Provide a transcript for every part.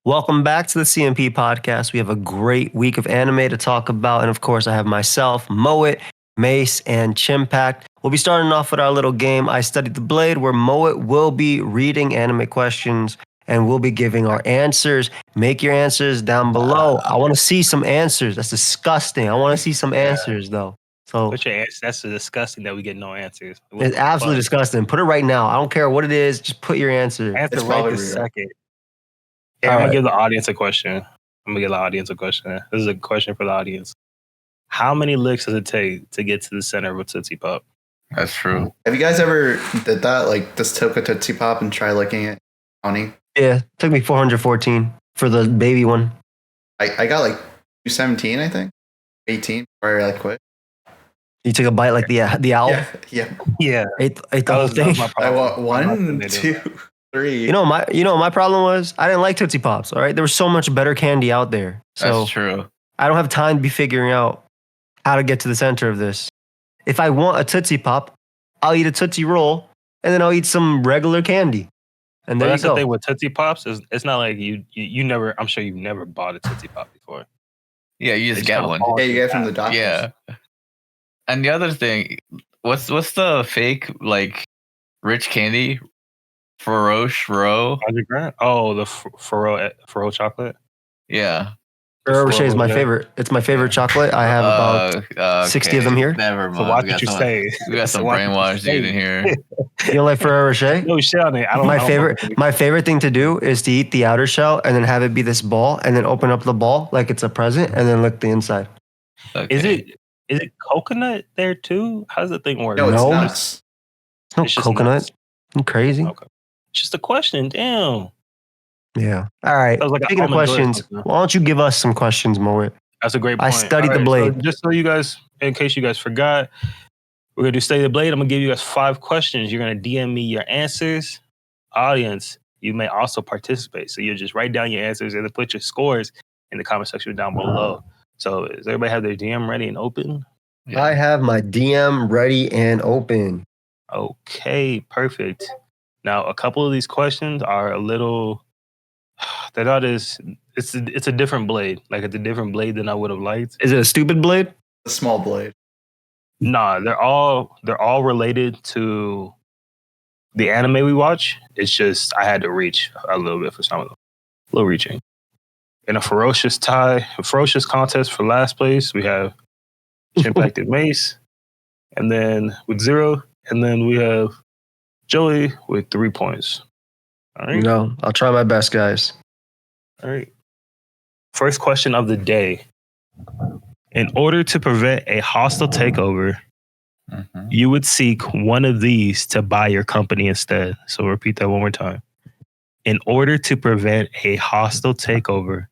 Welcome back to the CMP podcast. We have a great week of anime to talk about. And of course, I have myself, Moet, Mace, and Chimpact. We'll be starting off with our little game, I Studied the Blade, where Moet will be reading anime questions and we'll be giving our answers. Make your answers down below. I want to see some answers. That's disgusting. I want to see some answers, though. So What's your answer? That's disgusting that we get no answers. it's absolutely disgusting. Put it right now. I don't care what it is. Just put your answer. Answer It's right probably this real. second. Yeah, All I'm right. gonna give the audience a question. This is a question for the audience. How many licks does it take to get to the center of a Tootsie Pop? That's true. Have you guys ever did that? Like, just took a Tootsie Pop and try licking it? Counting? Yeah, it took me 414 for the baby one. I got like 217, I think. 18 before I like quit. You took a bite like the owl. Yeah. Yeah, Ate the whole thing. my I problem. want I'm not 1, gonna do 2, 3. You know my problem was I didn't like Tootsie Pops. All right, there was so much better candy out there. So That's true. I don't have time to be figuring out how to get to the center of this. If I want a Tootsie Pop, I'll eat a Tootsie Roll and then I'll eat some regular candy. And But there you that's the go. thing with Tootsie Pops is it's not like you never. I'm sure you've never bought a Tootsie Pop before. Yeah, you just They get kinda one. fall Yeah, you into get it from that. the doctors. Yeah. And the other thing, what's the fake like rich candy? Faro? 100 grand. Oh, the Faro chocolate. Yeah. Ferrero Rocher is my Rocher. favorite. It's my favorite chocolate. I have about 60 of them here. Never So mind. why We did got you some- say? We got some So why did you brainwashed say? dude in here. You don't like Ferrero Rocher? No shit on it. I don't. My I don't favorite, fuck with it. my favorite thing to do is to eat the outer shell and then have it be this ball, and then open up the ball like it's a present, and then lick the inside. Okay. Is it coconut there too? How does the thing work? No, it's No. nuts. It's no It's just coconut. nuts. You crazy? Okay. It's just a question. Damn. Yeah. All right. That was like an Speaking of almond joy or questions, something. why don't you give us some questions, Moet? That's a great I point. studied the So blade. just so you guys, in case you guys forgot, we're gonna do study the blade. I'm gonna give you guys 5 questions. You're gonna DM me your answers. Audience, you may also participate. So you just write down your answers and then put your scores in the comment section down below. So does everybody have their DM ready and open? Yeah. I have my DM ready and open. Okay, perfect. Now, a couple of these questions are a little. They're not as. It's a different blade. Like it's a different blade than I would have liked. Is it a stupid blade? The small blade. Nah, they're all related to the anime we watch. It's just I had to reach a little bit for some of them. A little reaching. In a ferocious contest for last place, we have Chimpact and Mace, and then with 0, and then we have Joey with 3 points. All right. No, I'll try my best, guys. All right. First question of the day. In order to prevent a hostile takeover, Mhm. you would seek one of these to buy your company instead. So repeat that one more time. In order to prevent a hostile takeover,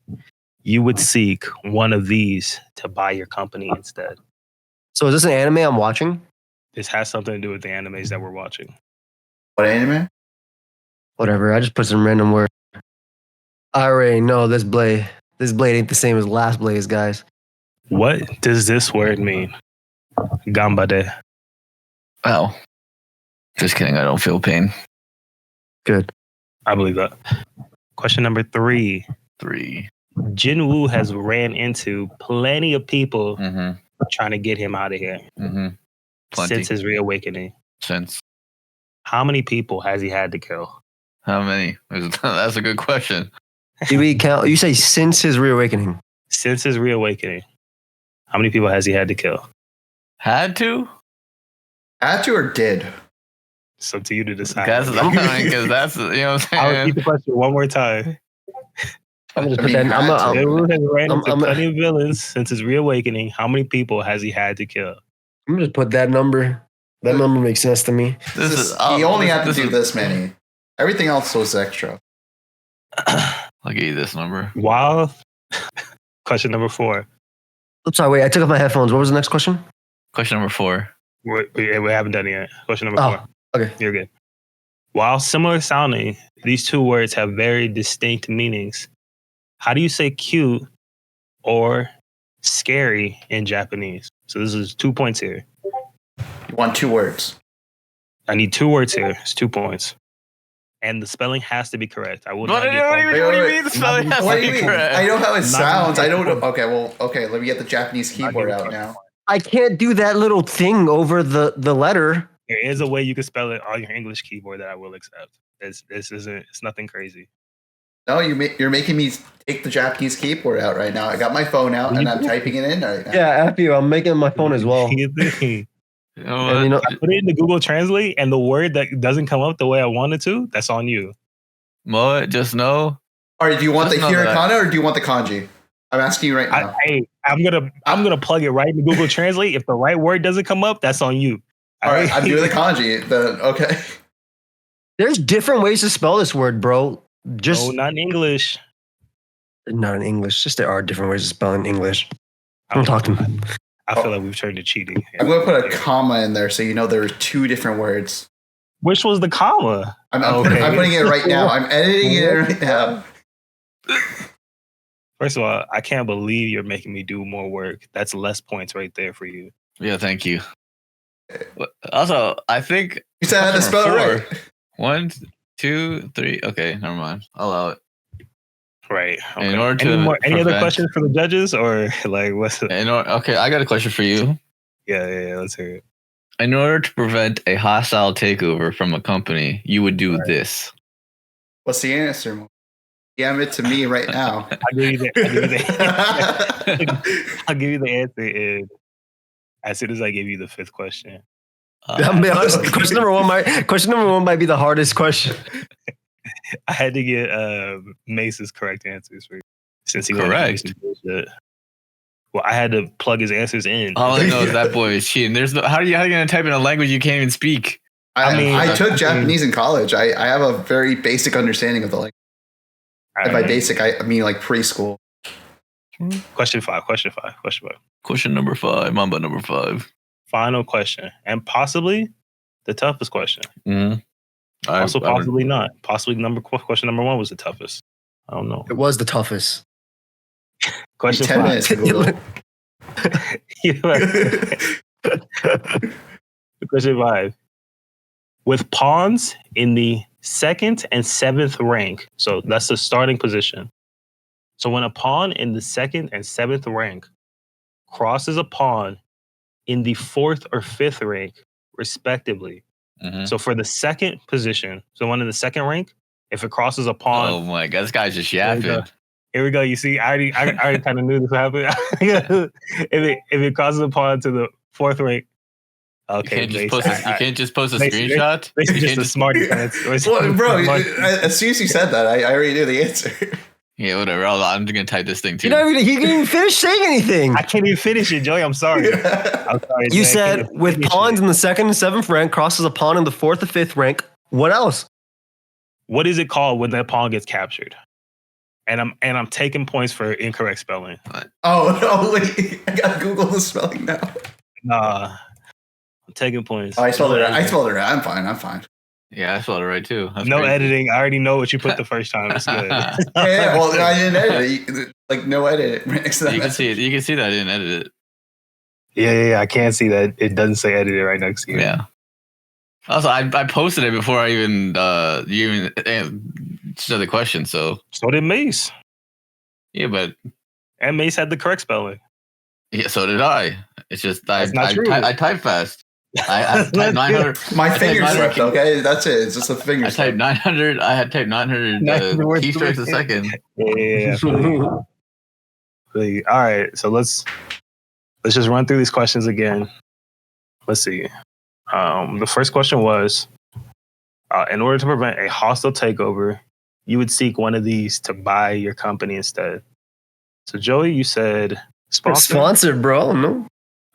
you would seek one of these to buy your company instead. So is this an anime I'm watching? This has something to do with the animes that we're watching. What anime? Whatever. I just put some random word. I already know this blade. This blade ain't the same as last blades, guys. What does this word mean? Gambade. Oh. Just kidding. I don't feel pain. Good. I believe that. Question number 3. 3. Jinwoo has ran into plenty of people Mm-hmm. trying to get him out of here Mm-hmm. Plenty. since his reawakening. Since. How many people has he had to kill? How many? That's a good question. Do we count? You say since his reawakening. Since his reawakening, how many people has he had to kill? Had to? Had to or did? It's up to you to decide. Because that's, you know what I'm I'll saying? repeat the question one more time. I'm gonna I put mean, that. I'm had gonna- to. Jinwoo has ran I'm- into I'm- plenty of villains since his reawakening. How many people has he had to kill? I'm gonna just put that number. That number makes sense to me. This is, you only have to this do is- this many. Everything else was extra. I'll give you this number. While question number 4. I'm sorry. Wait, I took off my headphones. What was the next question? Question number 4. We haven't done it yet. Question number 4. Oh, okay. You're good. While similar sounding, these two words have very distinct meanings. How do you say cute or scary in Japanese? So this is 2 points here. You want 2 words. I need 2 words here. It's 2 points. and the spelling has to be correct. I will What not do get phone you calls. mean? The spelling has What to do you be mean? correct. I know how it Not sounds. I don't know. gonna- Okay. Let me get the Japanese keyboard gonna- out now. I can't do that little thing over the letter. There is a way you can spell it on your English keyboard that I will accept. This isn't. It's nothing crazy. No, you're making me take the Japanese keyboard out right now. I got my phone out and I'm typing it in right now. Yeah, after you, I'm making it on my phone as well. You know And you know, I put it into Google Translate, and the word that doesn't come up the way I wanted to, that's on you. Mo, just know. All right, do you want Just the know that- hiragana or do you want the kanji? I'm asking you right now. I'm gonna plug it right into Google Translate. If the right word doesn't come up, that's on you. All right, I'm doing the kanji. Okay. there's different ways to spell this word, bro. Just No, not in English. not in English. Just there are different ways to spell in English. I Don't don't talk to know. me. I feel like we've turned to cheating. I'm going to put a comma in there so you know there are two different words. Which was the comma? I'm Okay. putting it right now. I'm editing it right now. First of all, I can't believe you're making me do more work. That's less points right there for you. Yeah, thank you. Also, I think You said I had to spell it right. 1, 2, 3. Okay, never mind. I'll allow it. Right. Okay. In order to any other prevent- questions for the judges, or like what's it? Okay, I got a question for you. Yeah. Let's hear it. In order to prevent a hostile takeover from a company, you would do this. What's the answer? Damn it to me right now. I'll give you the I'll give you the answer as soon as I give you the fifth question. I'll be honest, question number one might be the hardest question. I had to get Mace's correct answers for you, since he Correct? went into bullshit. Well, I had to plug his answers in. All I know is that boy is cheating. There's no how are you gonna type in a language you can't even speak? I took Japanese in college. I have a very basic understanding of the language. And by basic, I mean like preschool. Question five. Question number 5. Mamba number 5. Final question, and possibly the toughest question. Mm-hmm. Also, possibly not. Possibly question number 1 was the toughest. I don't know. It was the toughest. Question 10 5. minutes to Google. Question 5. With pawns in the 2nd and 7th rank, so that's the starting position. So when a pawn in the 2nd and 7th rank crosses a pawn in the 4th or 5th rank, respectively. Mm-hmm. So for the 2nd position, so one in the 2nd rank, if it crosses a pawn, Oh my god, this guy's just There you yapping. here we go. You see, I already kind of knew this would happen. if it crosses a pawn to the 4th rank, okay. You can't just post a screenshot. This is You just can't a just- smarty pants. Well, bro, as soon as you said that, I already knew the answer. Yeah, whatever. I'm just gonna type this thing too. You didn't even finish saying anything. I can't even finish it, Joey. I'm sorry. I'm sorry. You Joey, I said can't with finish pawns it. in the 2nd and 7th rank crosses a pawn in the 4th or 5th rank. What else? What is it called when that pawn gets captured? And I'm taking points for incorrect spelling. Oh, no, wait. I got to Google the spelling now. Nah, I'm taking points. Oh, I spelled it right. I'm fine. Yeah, I spelled it right too. That's No crazy. editing. I already know what you put the first time. It's good. Yeah, well, I didn't edit it. Like, no edit right next to that. You can see it. You can see that I didn't edit it. Yeah. I can't see that. It doesn't say edited right next to you. Yeah. Also, I posted it before I even you even said the question. So So did Mace. yeah, but And Mace had the correct spelling. yeah, so did I. It's just That's not true. I type fast. I That's typed not 900. My I typed fingers 900 slipped, okay? That's it. It's just a finger I typed 900. I had typed 900 keystrokes a second. Yeah. All right. So let's just run through these questions again. Let's see. The first question was, in order to prevent a hostile takeover, you would seek one of these to buy your company instead. So Joey, you said sponsor. Sponsored, bro. No.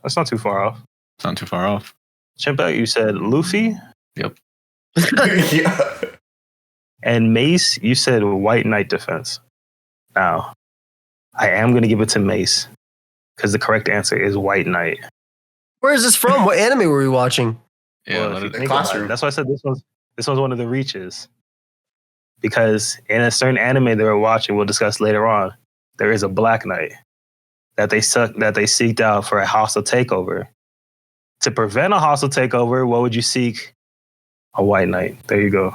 That's not too far off. It's not too far off. Chimpak, you said Luffy. yeah. And Mace, you said White Knight defense. Now, I am going to give it to Mace because the correct answer is White Knight. Where is this from? What anime were we watching? Yeah, Well, let if you it- think about it, Classroom. that's why I said this one's one of the reaches. Because in a certain anime they were watching, we'll discuss later on, there is a Black Knight that they seeked out for a hostile takeover. To prevent a hostile takeover, what would you seek? A White Knight. There you go.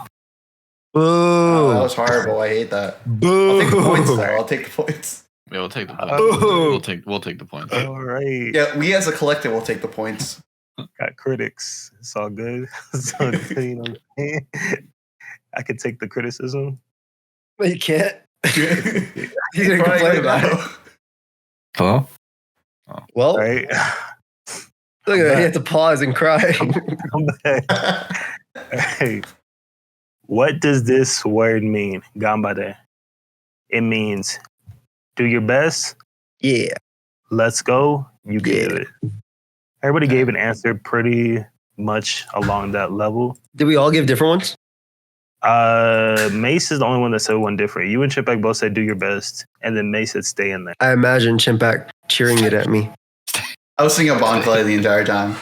Boo. That was horrible. I hate that. Boo. I'll take the points though. I'll take the points. Yeah, we'll take the points. Oh. We'll take the points. All right. Yeah, we as a collective will take the points. Got critics. It's all good. So, you know, I could take the criticism. But you can't. You're You're gonna complain about it. Hello? Well, Right? look at that. He had to pause and cry. Come back. Hey, what does this word mean? Gambare. It means do your best. Yeah. Let's go. You can Yeah. do it. Everybody gave an answer pretty much along that level. Did we all give different ones? Mace is the only one that said one different. You and Chipek both said do your best, and then Mace said stay in there. I imagine Chimpak cheering it at me. I was thinking of Bon Clay the entire time.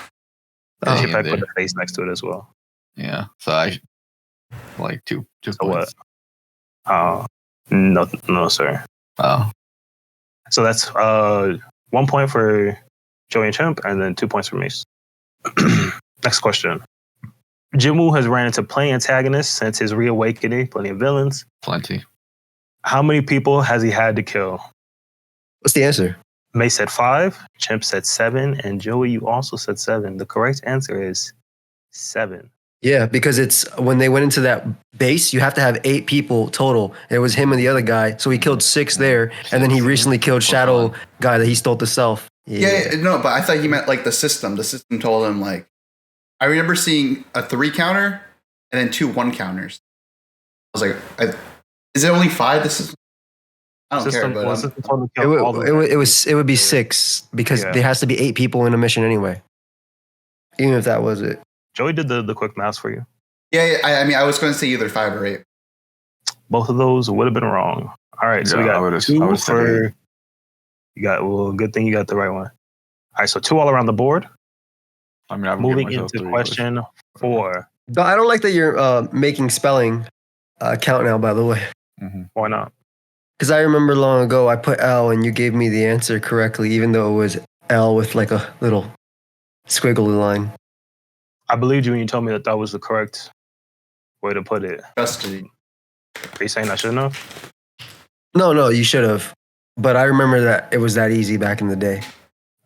Oh, Yeah, Chipek they- put a face next to it as well. Yeah. So I like two So what? points. No, sir. Oh. So that's 1 point for Joey and Chimp, and then 2 points for Mace. Next question. Jimu has ran into plenty antagonists since his reawakening, plenty of villains. Plenty. How many people has he had to kill? What's the answer? Mace said 5, Chimp said 7, and Joey, you also said 7. The correct answer is 7. Yeah, because it's when they went into that base, you have to have 8 people total. It was him and the other guy. So he killed 6 there. And then he recently killed Shadow guy that he stole to self. Yeah, no, but I thought he meant like the system. The system told him like, I remember seeing a 3 counter and then 2 1 counters. I was like, is it only 5? This is, I don't care, but It would be 6 because Yeah. there has to be 8 people in a mission anyway. Even if that was it. Joey did the quick math for you. yeah. I mean, I was going to say either 5 or 8. Both of those would have been wrong. All right, so we Yeah, I got would've- I 2 would've said for. You got, well, good thing you got the right one. All right, so 2 all around the board. I mean, I've Moving given myself into 3. question 4. But I don't like that you're making spelling count now, by the way. Mm-hmm. Why not? Because I remember long ago I put L and you gave me the answer correctly, even though it was L with like a little squiggly line. I believed you when you told me that that was the correct way to put it. Custody. Are you saying I shouldn't have? No, you should have. But I remember that it was that easy back in the day.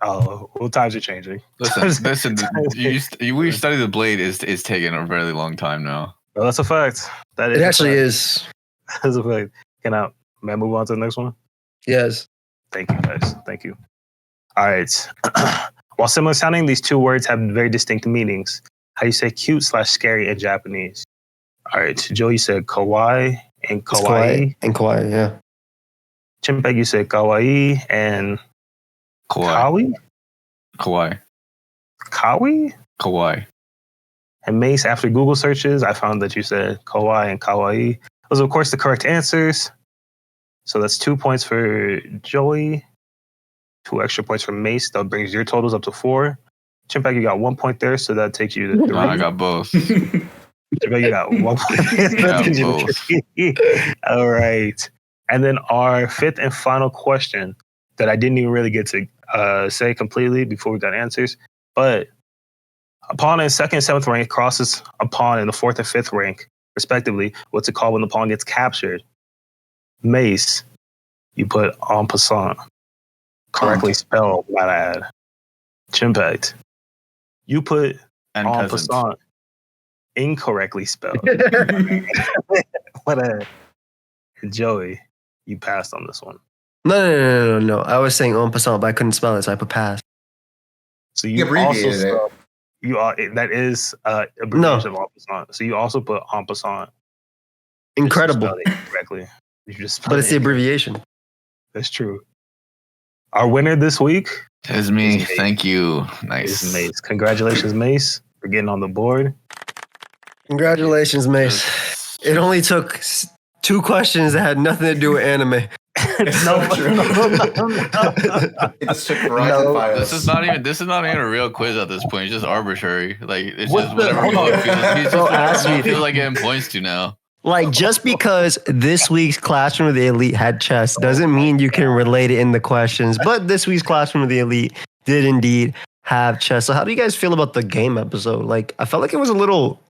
Oh, well, times are changing. Listen. We study the blade is taking a very long time now. Well, that's a fact. That is It a actually fact. is. That's a fact. May I move on to the next one? Yes. Thank you, guys. Thank you. All right. While similar sounding, these 2 words have very distinct meanings. How do you say cute/scary in Japanese? All right. Joe, you said kawaii and It's kawaii. And kawaii, yeah. Chimpeg, you said kawaii and Kawaii. kawi. Kawaii. Kawi? Kawaii. And Mace, after Google searches, I found that you said kawaii and kawaii. Those are, of course, the correct answers. So that's 2 points for Joey, 2 extra points for Mace. That brings your totals up to 4. Chimpeg, you got 1 point there, so that takes you to 3. No, I got both. Chimpeg, you got 1 point. That brings you to 3. All right. And then our 5th and final question that I didn't even really get to say completely before we got answers. But a pawn in 2nd and 7th rank crosses a pawn in the 4th and 5th rank, respectively. What's it called when the pawn gets captured? Mace, you put en passant. Correctly spelled, might I add. Chimpect, you put And en peasant. passant. Incorrectly spelled. What a Joey, you passed on this one. No. I was saying en passant, but I couldn't spell it, so I put pass. So You you also abbreviated it. spelled, you are that is abbreviation of en passant. So you also put en passant. Incredible. Just spelled it correctly. You just spelled But it's the it. abbreviation. That's true. Our winner this week It's me. It's Mace. Thank you. is Nice. Mace. Congratulations, Mace, for getting on the board. Congratulations, Mace. It only took 2 questions that had nothing to do with anime. It's so true. It just took Verizon No, Fios. This is not even a real quiz at this point. It's just arbitrary. Like it's What just the- whatever hold he on. feels. He's Bro, just ask whatever he me. feels like getting points to now. Like, just because this week's Classroom of the Elite had chess doesn't mean you can relate it in the questions. But this week's Classroom of the Elite did indeed have chess. So how do you guys feel about the game episode? Like, I felt like it was a little...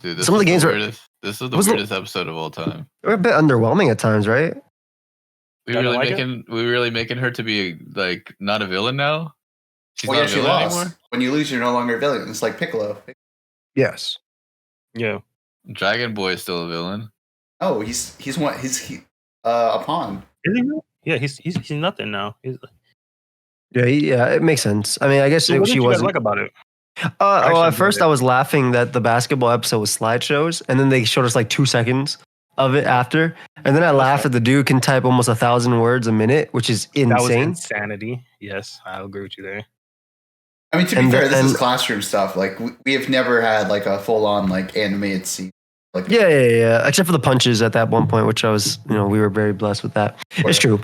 Dude, this Some of the is games were- weirdest. This is the Was it- weirdest episode of all time. We're a bit underwhelming at times, right? We Y'all don't really like making we really making her to be like not a villain now. She's Well, not yeah, a she villain lost. anymore. When you lose, you're no longer a villain. It's like Piccolo. Yes. Yeah. Dragon Boy is still a villain. Oh, he's a pawn. Is he? Really? Yeah, he's nothing now. Yeah, it makes sense. I mean, I guess So what did she you guys wasn't. like about it? Well, actually at enjoyed first it. I was laughing that the basketball episode was slideshows, and then they showed us like 2 seconds of it after, and then I laughed that the dude can type almost 1,000 words a minute, which is That was insane. insanity. Yes, I agree with you there. I mean, to be And fair, this is then- classroom stuff. Like we have never had like a full on like animated scene. Like Yeah. Except for the punches at that one point, which I was, we were very blessed with that. It's true.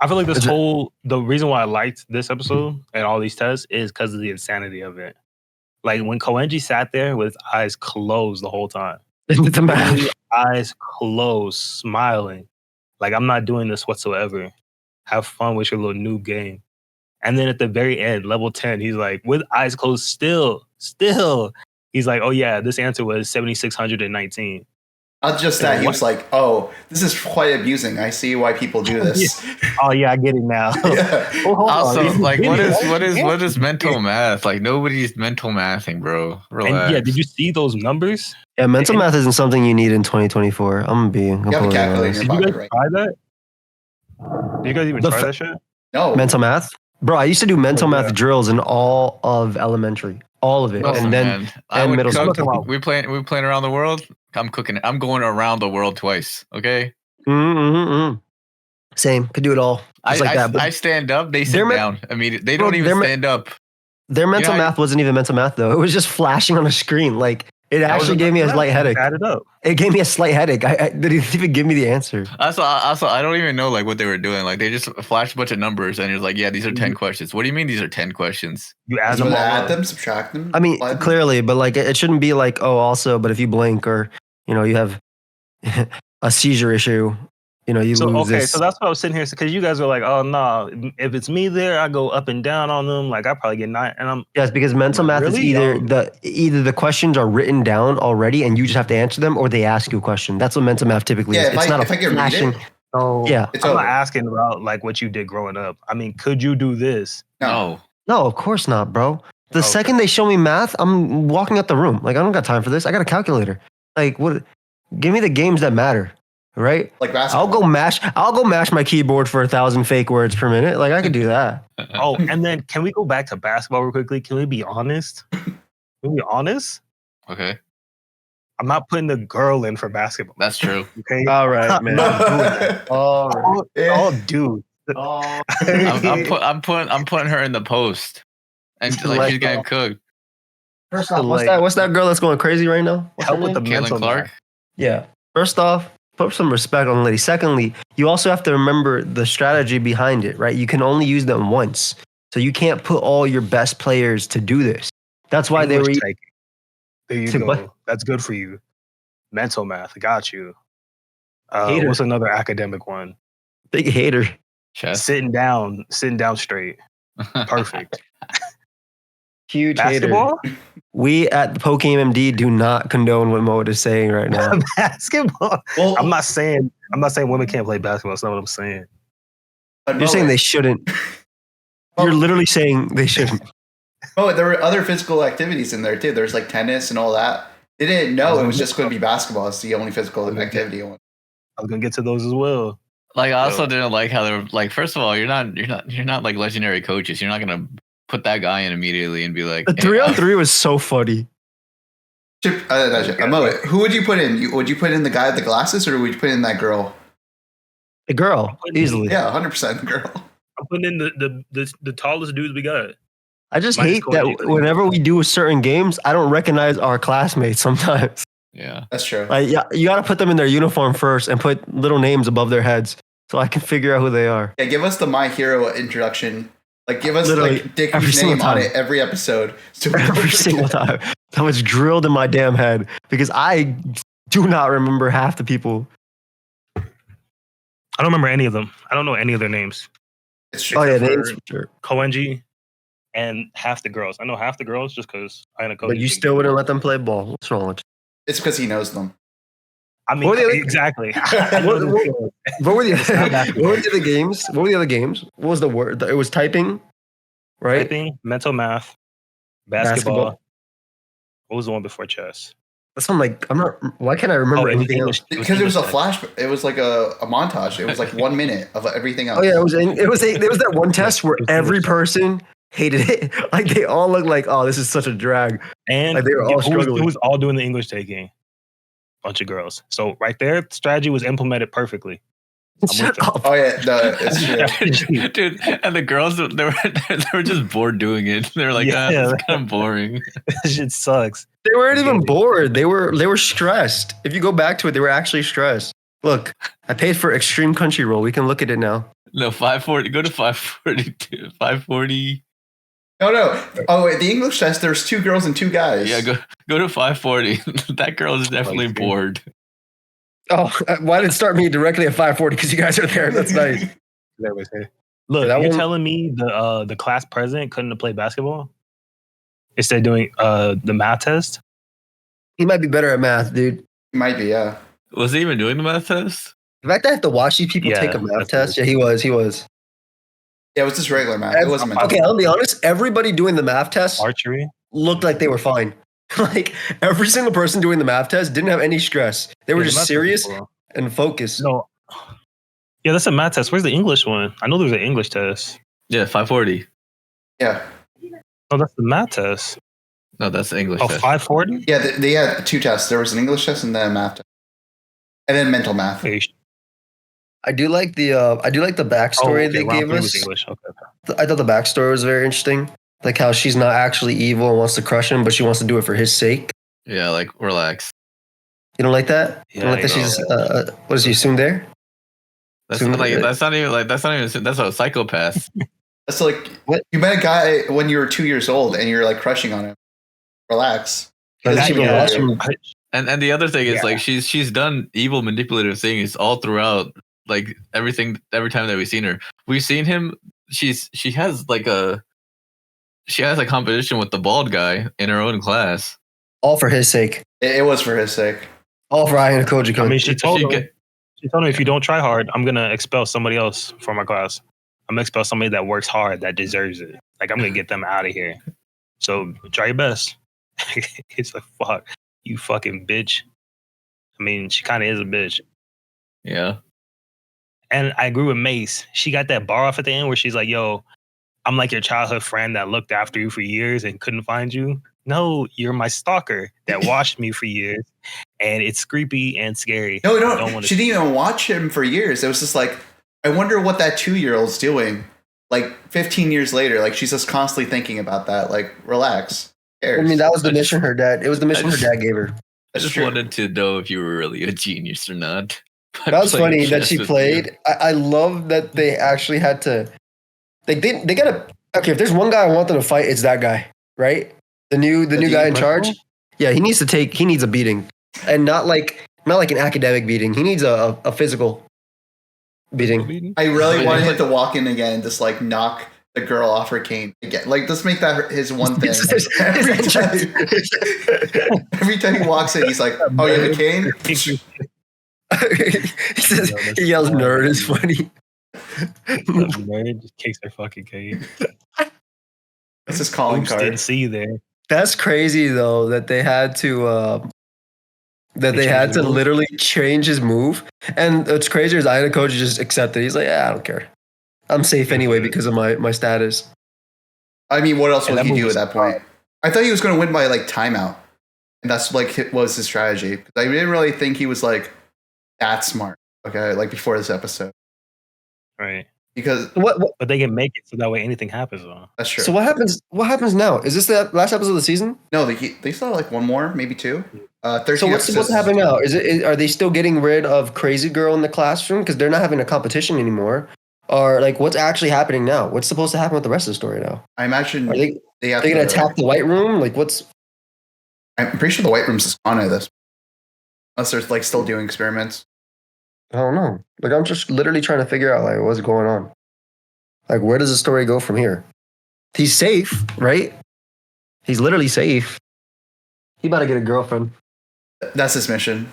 I feel like Is it- the reason why I liked this episode and all these tests is because of the insanity of it. Like when Koenji sat there with his eyes closed the whole time, The math. literally eyes closed, smiling, like I'm not doing this whatsoever. Have fun with your little new game. And then at the very end, level 10, he's like, with eyes closed, still, he's like, oh yeah, this answer was 7,619. not just that, he was like, "Oh, this is quite abusing. I see why people do this." Oh yeah, I get it now. Yeah. Oh, hold on. Also, like, Did what you- is mental math? Like, nobody's mental mathing, bro. Relax. And yeah, did you see those numbers? Yeah, mental math isn't something you need in 2024. I'm gonna be You have a completely calculator in honest. your Did you pocket, guys right? try that? Did you guys even The try fa- that shit? No. Mental math, bro. I used to do mental yeah. math drills in all of elementary, all of it, Listen, and then man, I and would middle cook. school. We playing around the world. I'm cooking it. I'm going around the world twice. Okay. Same, could do it all, just like that. But I stand up. They sit They're me- down immediately. They Bro, don't even they're me- stand up. their mental how- math wasn't even mental math though. It was just flashing on a screen. Like it actually gave me a slight headache. Add it up. It gave me a slight headache. I they didn't even give me the answer. Also, I don't even know like what they were doing. Like they just flashed a bunch of numbers and it was like, yeah, these are 10 questions. What do you mean these are 10 questions? You add You them all add up. them, subtract them. I mean, apply them? clearly, but like it shouldn't be like, oh, also, but if you blink or you have a seizure issue, you lose Okay, this. so that's what I was sitting here because you guys were like, "Oh no, if it's me there, I go up and down on them. Like I probably get 9." And I'm Yes, because mental math is Really? either the questions are written down already and you just have to answer them, or they ask you a question. That's what mental math typically Yeah, is. It's not if I can read flashing. it, so Yeah. it's I'm over. not asking about like what you did growing up. I mean, could you do this? No. No, of course not, bro. The Okay. second they show me math, I'm walking out the room. Like I don't got time for this. I got a calculator. Like what? Give me the games that matter, right? Like basketball. I'll go mash my keyboard for 1,000 fake words per minute. Like I could do that. Oh, and then can we go back to basketball real quickly? Can we be honest? Can we be honest? Okay, I'm not putting the girl in for basketball. that's true. Okay, All right, I'm man. not doing that. All right. All dude. I'm putting her in the post, and like she's getting cooked. First off, what's that girl that's going crazy right now? What's her Help with name? the Caitlin mental Clark. math. Yeah. First off, put some respect on the lady. Secondly, you also have to remember the strategy behind it, right? You can only use them once. So you can't put all your best players to do this. That's why they were. English taking. There you To go. what? That's good for you. Mental math. Got you. Hater. What's another academic one? Big hater. Chess. Sitting down straight. Perfect. Huge Basketball? hater. We at PokeMD do not condone what Mo is saying right now. Basketball. Well, I'm not saying women can't play basketball. That's not what I'm saying. but You're saying they shouldn't. You're literally saying they shouldn't. Oh, there were other physical activities in there too. There's like tennis and all that. They didn't know it was just going to be basketball. It's the only physical activity. I was gonna get to those as well. Like I also didn't like how they're like. First of all, you're not like legendary coaches. You're not gonna put that guy in immediately and be like, The 3-on-3 was so funny. Who would you put in? Would you put in the guy with the glasses, or would you put in that girl? The girl, easily. Yeah, 100% the girl. I'm putting in the tallest dudes we got. I just Mine's hate Koenji. that whenever we do certain games, I don't recognize our classmates sometimes. yeah. That's true. Like, yeah, you got to put them in their uniform first and put little names above their heads so I can figure out who they are. Yeah, give us the My Hero introduction. Like, give us Literally, like every Dicky's single name on time. it every episode. So we don't Every single forget. time. That was drilled in my damn head because I do not remember half the people. I don't remember any of them. I don't know any of their names. It's true. Oh, yeah, for- names for sure. Koenji and half the girls. I know half the girls just because I ain't a coach. But you still wouldn't let them play ball. What's wrong with you? It's because he knows them. I mean, What were the other- exactly. I know What- this what- feeling. What were the It's not what basketball. were the other games? What were the other games? What was the word? It was typing, right? Typing, mental math, basketball. What was the one before chess? That's what I'm like. I'm not. Why can't I remember it was anything English. else? Because it was a English flash. It was like a montage. It was like 1 minute of everything else. Oh yeah, there was that one test where It was every English. person hated it. Like they all looked like, oh, this is such a drag. And Like, they were all struggling. Who was all doing the English taking? Bunch of girls. So right there, strategy was implemented perfectly. Shut with up. Oh yeah, it's true. Dude, and the girls they were just bored doing it. They were like, Yeah. this is kind of boring. This shit sucks. They weren't even Dude. bored. They were stressed. If you go back to it, they were actually stressed. Look, I paid for Extreme Country Roll. We can look at it now. No, 540. Go to 542. 540. No. Oh, wait, the English test. There's 2 girls and 2 guys. Yeah, go to 540. That girl is definitely Like, bored. Oh, why did it start me directly at 540? Because you guys are there. That's nice. That was it. Look, That you're one- telling me the class president couldn't have played basketball instead of doing the math test? He might be better at math, dude. Might be, yeah. Was he even doing the math test? The fact that I have to watch these people Yeah, take a math that's test. weird. Yeah, he was. Yeah, it was just regular math. It wasn't meant to Okay, I'll be honest. Everybody doing the math test Archery? looked like they were fine. Like every single person doing the math test didn't have any stress. They were Yeah, the just math test serious was cool. and focused. No. Yeah, that's a math test. Where's the English one? I know there's an English test. Yeah, 540. Yeah. Oh, that's the math test. No, that's the English Oh, test. 540? Yeah, they had 2 tests. There was an English test and then a math test. And then mental math. I do like the backstory they gave was us. English. Okay. I thought the backstory was very interesting. Like how she's not actually evil and wants to crush him, but she wants to do it for his sake. Yeah, like relax. You don't like that? You don't like that Yeah, she's what is he assumed there? That's So- not like that's not even that's a psychopath. That's like What? you met a guy when you were 2 years old and you're like crushing on him. Relax. Like, she been Yeah. watching. And the other thing is Yeah. like she's done evil manipulative things all throughout, like every time that we've seen her. We've seen him. She has a competition with the bald guy in her own class. All for his sake. It was for his sake. All for Ian Koji. I mean, she told She him, get- if you don't try hard, I'm going to expel somebody else from my class. I'm going to expel somebody that works hard, that deserves it. Like, I'm going to get them out of here. So try your best. It's like, fuck, you fucking bitch. I mean, she kind of is a bitch. Yeah. And I agree with Mace. She got that bar off at the end where she's like, yo, I'm like your childhood friend that looked after you for years and couldn't find you. No, you're my stalker that watched me for years. And it's creepy and scary. No, Don't wanna- she didn't even watch him for years. It was just like, I wonder what that 2-year-old's doing. Like 15 years later, like she's just constantly thinking about that. Like, relax. Who I cares? mean, that was the I just- mission her dad. It was the mission I her just- dad gave her. I That's just true. wanted to know if you were really a genius or not. That was Playing funny that chess she with played. I love that they actually had to. Like they gotta. Okay, if there's one guy I want them to fight, it's that guy, right? The new guy in charge. Yeah, he needs a beating, and not like an academic beating. He needs a physical beating. I really Wait, wanted wait. him to walk in again and just like knock the girl off her cane again. Like, let's make that his one thing. His every, entrance. time, every time he walks in, he's like, "Oh, you have a cane?" he says, he yells, "Nerd!" It's funny. Nerd just kicks their fucking cake. That's his calling Oops, card. didn't see you there. That's crazy though that they had to They changed the move? literally change his move. And what's crazier is Ian Koji just accepted. He's like, yeah, I don't care. I'm safe anyway because of my status. I mean, what else Yeah, would that he move do at was that point? I thought he was going to win by like timeout, and that's like was his strategy. I didn't really think he was like that smart. Okay, like before this episode, Right. because What But they can make it so that way anything happens though. that's true. so what happens now? Is this the last episode of the season? No, they still have like one more, maybe 2. 13 So what's episodes. happening now? Are they still getting rid of Crazy Girl in the classroom because they're not having a competition anymore? Or like what's actually happening now? What's supposed to happen with the rest of the story now? I imagine Are they have gonna to attack the White Room? Like what's I'm pretty sure the White Room's is gone at this, unless they're like still doing experiments. I don't know. Like I'm just literally trying to figure out like what's going on. Like where does the story go from here? He's safe, right? He's literally safe. He about to get a girlfriend. That's his mission.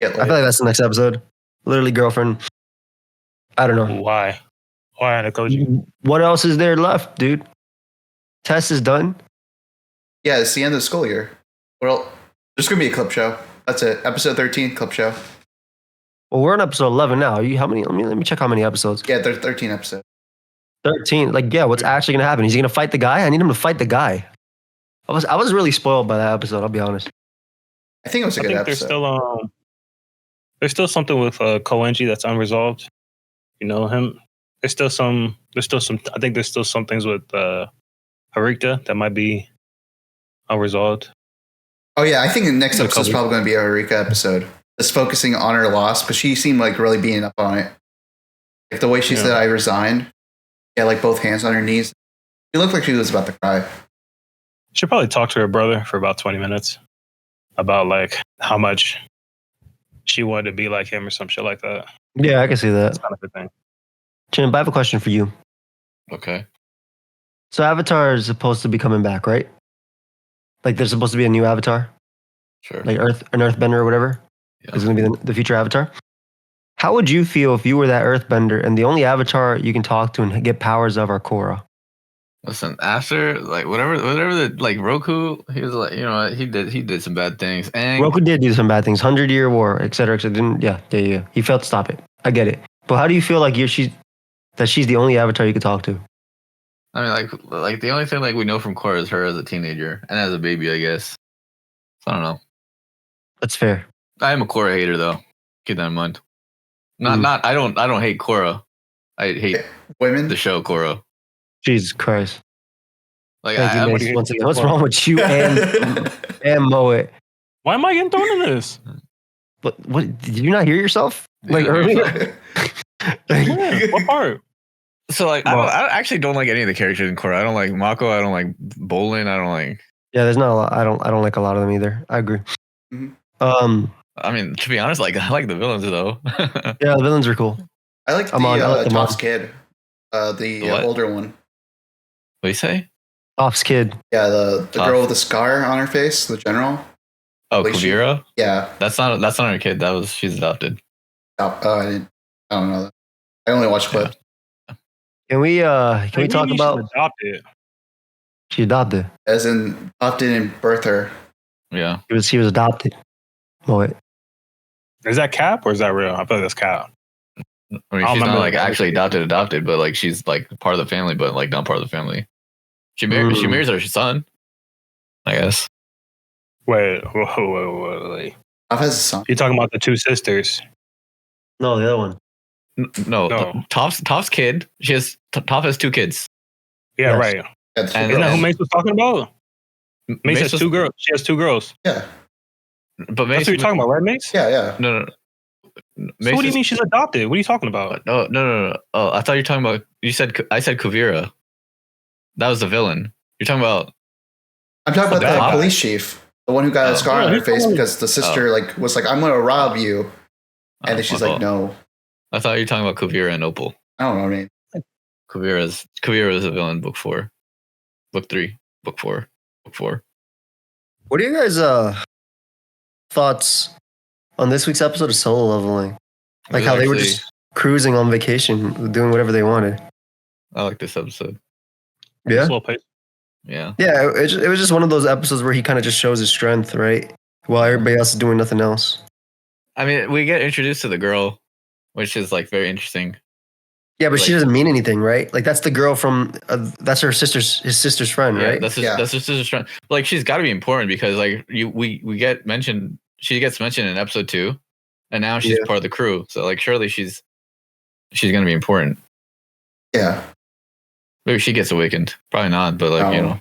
Get I feel like laid. that's the next episode. Literally, girlfriend. I don't know. Why? Why Nikoji? What else is there left, dude? Test is done. Yeah, it's the end of the school year. Well, there's gonna be a clip show. That's it. Episode 13 clip show. Well, we're on episode 11 now. How many? Let me check how many episodes. Yeah, there's 13 episodes. 13. Like, yeah, what's actually gonna happen? Is he gonna fight the guy? I need him to fight the guy. I was really spoiled by that episode. I'll be honest. I think it was a I good think episode. there's still something with Koenji that's unresolved. You know him. There's still some. I think there's still some things with Harikta that might be unresolved. Oh yeah, I think the next The episode is couple- probably going to be a Eureka episode. Just focusing on her loss, but she seemed like really beating up on it. Like the way she said, "I resigned." Yeah, like both hands on her knees. She looked like she was about to cry. Should probably talk to her brother for about 20 minutes about like how much she wanted to be like him or some shit like that. Yeah, I can see that. That's kind of the thing. Chimp, I have a question for you. Okay. So Avatar is supposed to be coming back, right? Like there's supposed to be a new Avatar, Sure. like an Earthbender or whatever. Yeah. Is going to be the future Avatar. How would you feel if you were that Earthbender and the only Avatar you can talk to and get powers of are Korra? Listen, after like whatever the like Roku, he was like, you know what, he did some bad things. And Roku did do some bad things, 100-year war, et cetera, et cetera. Didn't, yeah. He failed to stop it. I get it. But how do you feel like she's the only Avatar you could talk to? I mean, like the only thing like we know from Korra is her as a teenager and as a baby, I guess. So I don't know. That's fair. I am a Korra hater though. Keep that in mind. Not I don't hate Korra. I hate Women. the show Korra. Jesus Christ. Like Thank you, Mace. Once again, what's wrong with you and Moet? Why am I getting thrown in this? But what? Did you not hear yourself? Like Yeah, earlier? Yeah, what part? So like Well- I actually don't like any of the characters in Korra. I don't like Mako. I don't like Bolin. I don't like. Yeah, there's not a lot. I don't like a lot of them either. I agree. Mhm. I mean, to be honest, like I like the villains though. Yeah, the villains are cool. I like the I'm on- I like them Top's on. kid, the what? older one. What do you say? Top's kid. Yeah, the Toph. girl with the scar on her face, the general. Oh, Like she- Kuvira. Yeah. That's not her kid. She's adopted. Oh, I don't know that. I only watched clips. Can we What do you talk mean about she's adopted? she adopted? As in, Toph didn't birth her. Yeah. He was adopted. Moet. Is that cap or is that real? I feel like that's cap. I mean, I she's remember not like that. actually adopted, but like she's like part of the family, but like not part of the family. She marries her son, I guess. Wait. Toph has a son. You're talking about the two sisters. No, the other one. No, No. Toph's kid. Toph has two kids. Yeah, Yes. right. That's And- Isn't that who Mace was talking about? Mace has was- two girls. She has two girls. yeah, But Mace, That's what you're talking about, right, Mace? yeah. No. So what do you mean she's adopted? What are you talking about? No. Oh, I thought you were talking about. I said Kuvira. That was the villain. You're talking about. I'm talking about Toph. the police chief, the one who got a Oh. scar on Yeah, her he's face the one- because the sister was like, "I'm gonna rob you," and then she's I like, "No, I thought you were talking about Kuvira and Opal. I don't know, man." Kuvira is a villain. Book 4, book 3, book 4, book 4. What are you guys thoughts on this week's episode of Solo Leveling? Like how they were just cruising on vacation, doing whatever they wanted. I like this episode. Yeah. Slow pace. Yeah. Yeah, it was just one of those episodes where he kind of just shows his strength, right? While everybody else is doing nothing else. I mean, we get introduced to the girl, which is like very interesting. Yeah, but she Like- doesn't mean anything, right? Like that's the girl from that's his sister's friend, Yeah, right? that's Yeah. that's just strong. Like she's got to be important because like we get mentioned. She gets mentioned in episode 2, and now she's Yeah. part of the crew. So like surely she's gonna be important. Yeah, Maybe she gets awakened. Probably not, but like you No. know,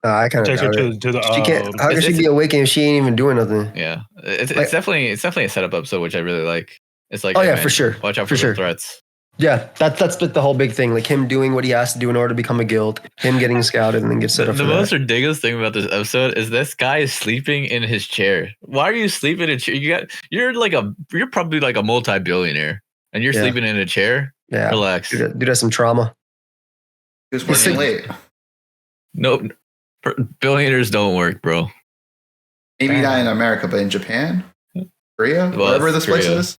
I kind of Takes her doubt it. to the. She can't. How can she it's- be awakened if she ain't even doing nothing? yeah, it's Like- definitely a setup episode which I really like. It's like Oh, hey, yeah, man, for sure. Watch out For for sure. the threats. Yeah, that's the whole big thing. Like him doing what he has to do in order to become a guild. Him getting scouted and then get set The up for most that. ridiculous thing about this episode is this guy is sleeping in his chair. Why are you sleeping in a chair? You're probably like a multi-billionaire, and you're Yeah. sleeping in a chair. Yeah, Relax. dude has some trauma. he was working He's late. Nope. Billionaires don't work, bro. Maybe Damn. not in America, but in Japan. Korea, Well, wherever it's this place Korea. is.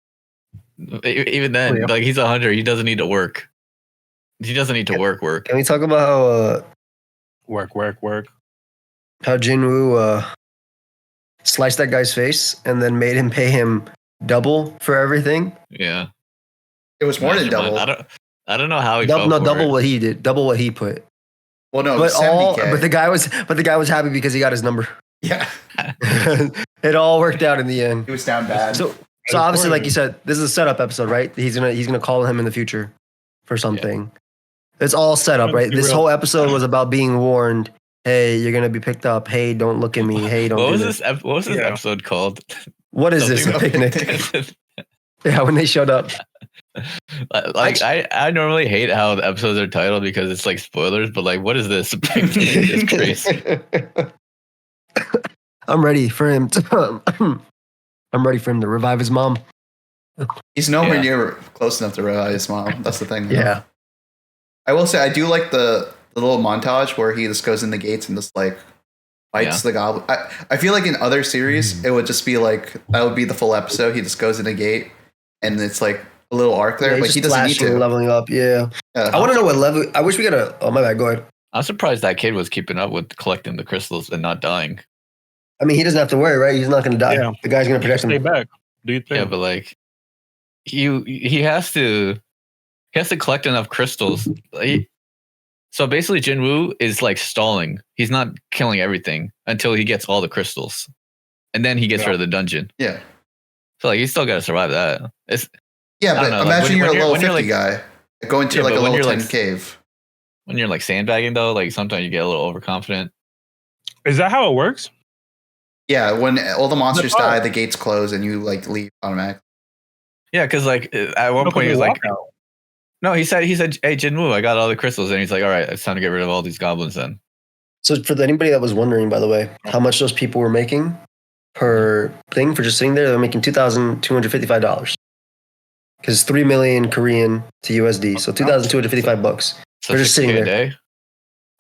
Even then, Yeah. like he's a hunter. He doesn't need to work. He doesn't need to work. Can we talk about Work. how Jinwoo sliced that guy's face and then made him pay him double for everything? Yeah. It was more than Mastermind. double. I don't know how he Double, fell no, for double it. what he did, double what he put. Well, no, But 70K. but the guy was happy because he got his number. Yeah, It all worked out in the end. he was down bad. So obviously, like you said, this is a setup episode, right? He's gonna call him in the future for something. It's all set up, right? This whole episode was about being warned. Hey, you're gonna be picked up. Hey, don't look at me. Hey, don't. What do was this. this? What was this episode called? What is this? A Something picnic? Yeah, when they showed up. Like I normally hate how the episodes are titled because it's like spoilers, but like, what is this? It's crazy. I'm ready for him to. I'm ready for him to revive his mom. He's nowhere Yeah. near close enough to realize his mom. That's the thing. Yeah. I will say I do like the little montage where he just goes in the gates and just like fights the goblin. I feel like in other series it would just be like that would be the full episode. He just goes in a gate and it's like a little arc there, Yeah, but he's he just doesn't need flashing, to. leveling up. Yeah. I want to know what level. I wish we got a. Oh my bad. Go ahead. I'm surprised that kid was keeping up with collecting the crystals and not dying. I mean, he doesn't have to worry, right? He's not going to die. Yeah. The guy's going to protect Stay him. back. Do you think? Yeah, but like he has to collect enough crystals. So basically, Jinwoo is like stalling. He's not killing everything until he gets all the crystals, and then he gets rid of the dungeon. Yeah. So like he's still got to survive that. It's Yeah, I but don't know, like, imagine you're a level when 50 you're guy going to Yeah, like a but when level you're 10 like- cave. when you're like sandbagging though. Like sometimes you get a little overconfident. Is that how it works? Yeah, when all the monsters Oh. die, the gates close and you like leave automatically. Yeah, because like at one point he was like, no, he said, hey Jinwoo, I got all the crystals, and he's like, all right, it's time to get rid of all these goblins then. So for anybody that was wondering, by the way, how much those people were making per thing for just sitting there, they were making $2,255. Because 3 million Korean to USD, so $2,255. So They're just sitting 60K a there. day.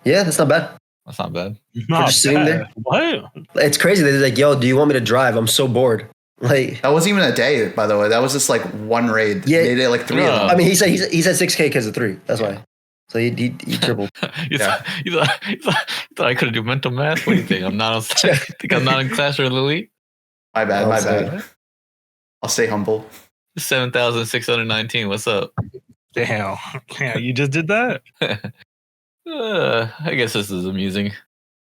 Yeah, that's not bad. That's not bad. Not just sitting there? What? It's crazy. They're like, yo, do you want me to drive? I'm so bored. Like, That wasn't even a day, by the way. That was just like one raid. Yeah. They did like three of them. I mean, he said 6K because of 3. That's why. So he tripled. You thought I could do mental math? What do you think? I'm not. Think I'm not in class or Louis? My bad, I'll my say bad. I'll stay humble. 7,619. What's up? Damn. Yeah, you just did that? I guess this is amusing.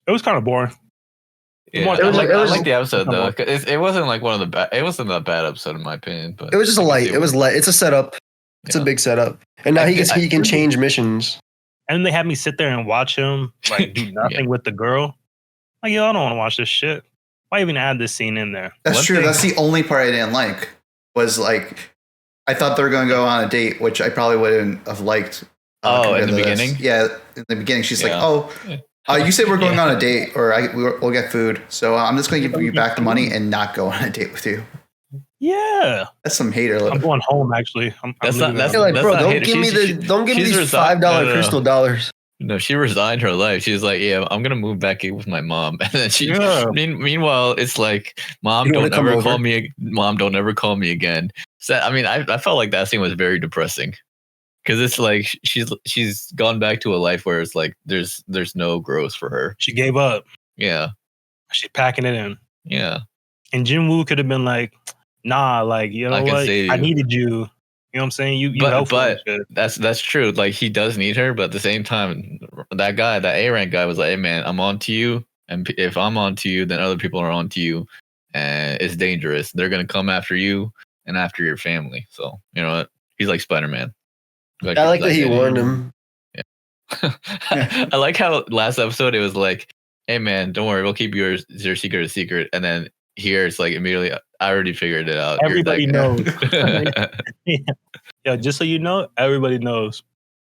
It was kind of boring. Yeah, It was- I like the episode though. 'Cause it wasn't like one of the bad. It wasn't a bad episode in my opinion. But It was just a I can light. see It was light. It's a setup. It's a Yeah. big setup. And now I he think- can change missions. And they had me sit there and watch him like do nothing with the girl. Like, yo, I don't want to watch this shit. Why even add this scene in there? That's One true. thing- That's the only part I didn't like. Was like, I thought they were going to go on a date, which I probably wouldn't have liked. Oh, in compared the to this. beginning? Yeah, in the beginning, she's Yeah. like, "Oh, you said we're going Yeah. on a date, or we'll get food. So I'm just going to give you back the money and not go on a date with you." Yeah. That's some hater. I'm going home, actually. That's not- leaving that's You're like, That's bro, not don't hater. give me She's these resigned. $5 No. crystal dollars. No, she resigned her life. She's like, yeah, I'm gonna move back in with my mom. And then she, Yeah. meanwhile, it's like, mom, You don't don't wanna come ever over? call me. Mom, don't ever call me again. So I mean, I felt like that scene was very depressing because it's like she's gone back to a life where it's like there's no growth for her. She gave up. Yeah, She's packing it in. yeah. And Jin Woo could have been like, nah, like, you know I can what? save I you. needed you. You know what I'm saying? You But- helpful and but- shit. That's true. Like he does need her, but at the same time, that A rank guy was like, hey man, I'm on to you, and if I'm on to you, then other people are on to you, and it's dangerous. They're gonna come after you and after your family. So you know what? He's like Spider-Man. I like that he warned him. I like how last episode it was like, hey man, don't worry, we'll keep your secret a secret, and then here it's like immediately, I already figured it out. You're Everybody that knows. Yeah, just so you know, everybody knows.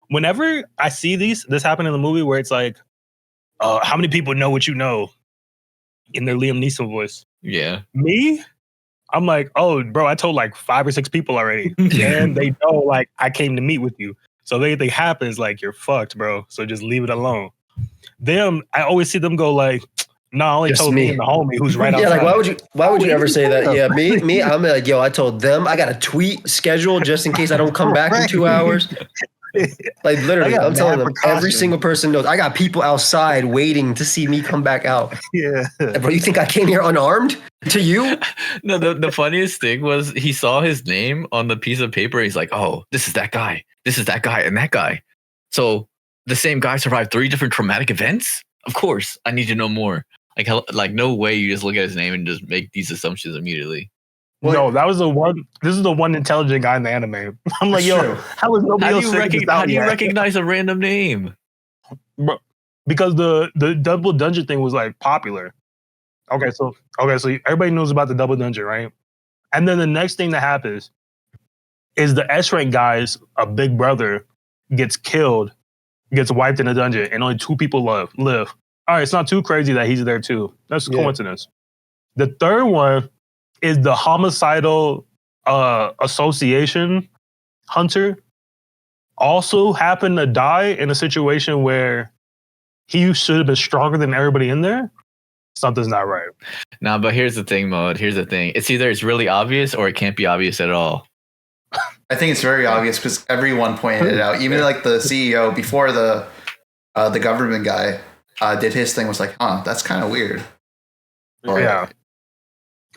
Whenever I see this happened in the movie where it's like, how many people know what you know in their Liam Neeson voice? Yeah. Me? I'm like, oh, bro, I told like 5 or 6 people already. And they know, like, I came to meet with you. So if anything happens, like, you're fucked, bro. So just leave it alone. Them, I always see them go like, No, I only Just told me me. and the homie who's right Yeah, outside. like why would you ever say that? Yeah. Yeah, me, I'm like, yo, I told them I got a tweet scheduled just in case I don't come back in 2 hours. Like literally, I got I'm telling mad them every precautions. single person knows I got people outside waiting to see me come back out. Yeah. Bro, you think I came here unarmed to you? No, the funniest thing was he saw his name on the piece of paper. He's like, "Oh, this is that guy. This is that guy, and that guy." So the same guy survived 3 different traumatic events. Of course, I need to know more. Like no way you just look at his name and just make these assumptions immediately. No, that was the one. This is the one intelligent guy in the anime. I'm like, It's yo, true. how is nobody else figuring this out How do you yet? recognize a random name? Bro, because the double dungeon thing was like popular. Okay, so everybody knows about the double dungeon, right? And then the next thing that happens is the S rank guys, a big brother, gets killed, gets wiped in a dungeon, and only 2 people live. All right, it's not too crazy that he's there too. That's a coincidence. The third one is the homicidal association hunter also happened to die in a situation where he should have been stronger than everybody in there. Something's not right. Nah, but here's the thing, Mode. Here's the thing. It's either it's really obvious or it can't be obvious at all. I think it's very obvious because everyone pointed it out. Even like the CEO before the government guy did his thing was like, that's kind of weird. Or, Yeah.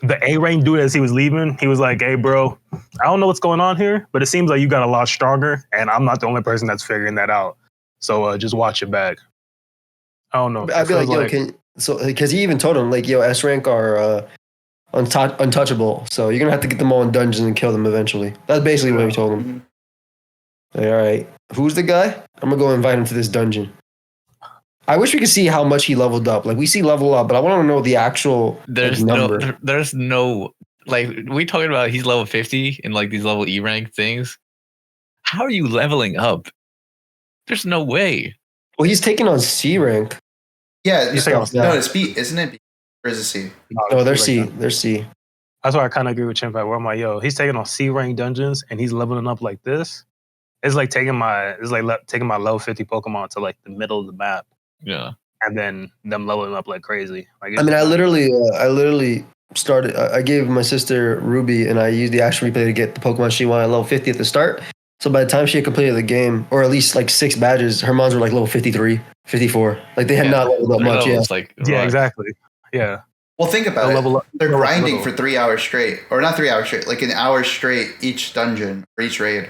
The A rank dude, as he was leaving, he was like, "Hey, bro, I don't know what's going on here, but it seems like you got a lot stronger, and I'm not the only person that's figuring that out. So just watch it back." I don't know. I'd be like, yo, because he even told him like, yo, S rank are untouchable, so you're gonna have to get them all in dungeons and kill them eventually. That's basically what he told him. Like, all right, who's the guy? I'm gonna go invite him to this dungeon. I wish we could see how much he leveled up. Like we see level up, but I want to know the actual number. There's no like we talking about he's level 50 in like these level E rank things. How are you leveling up? There's no way. Well, he's taking on C rank. Yeah, He's taking on no, it's B, isn't it? B? Or is it C? No, they're C. They're C. That's why I kind of agree with Chimpak. Where I'm like, yo, he's taking on C rank dungeons and he's leveling up like this. It's like taking my level 50 Pokemon to like the middle of the map. Yeah. And then them leveling up like crazy. Like, I mean, I literally started. I gave my sister Ruby, and I used the action replay to get the Pokemon she wanted at level 50 at the start. So by the time she had completed the game, or at least like 6 badges, her mons were like level 53, 54. Like they had not leveled up much. Yeah, yeah, exactly. Yeah. Well, think about Level it. up, They're level up grinding middle. for 3 hours straight, or not 3 hours straight, like an hour straight each dungeon or each raid.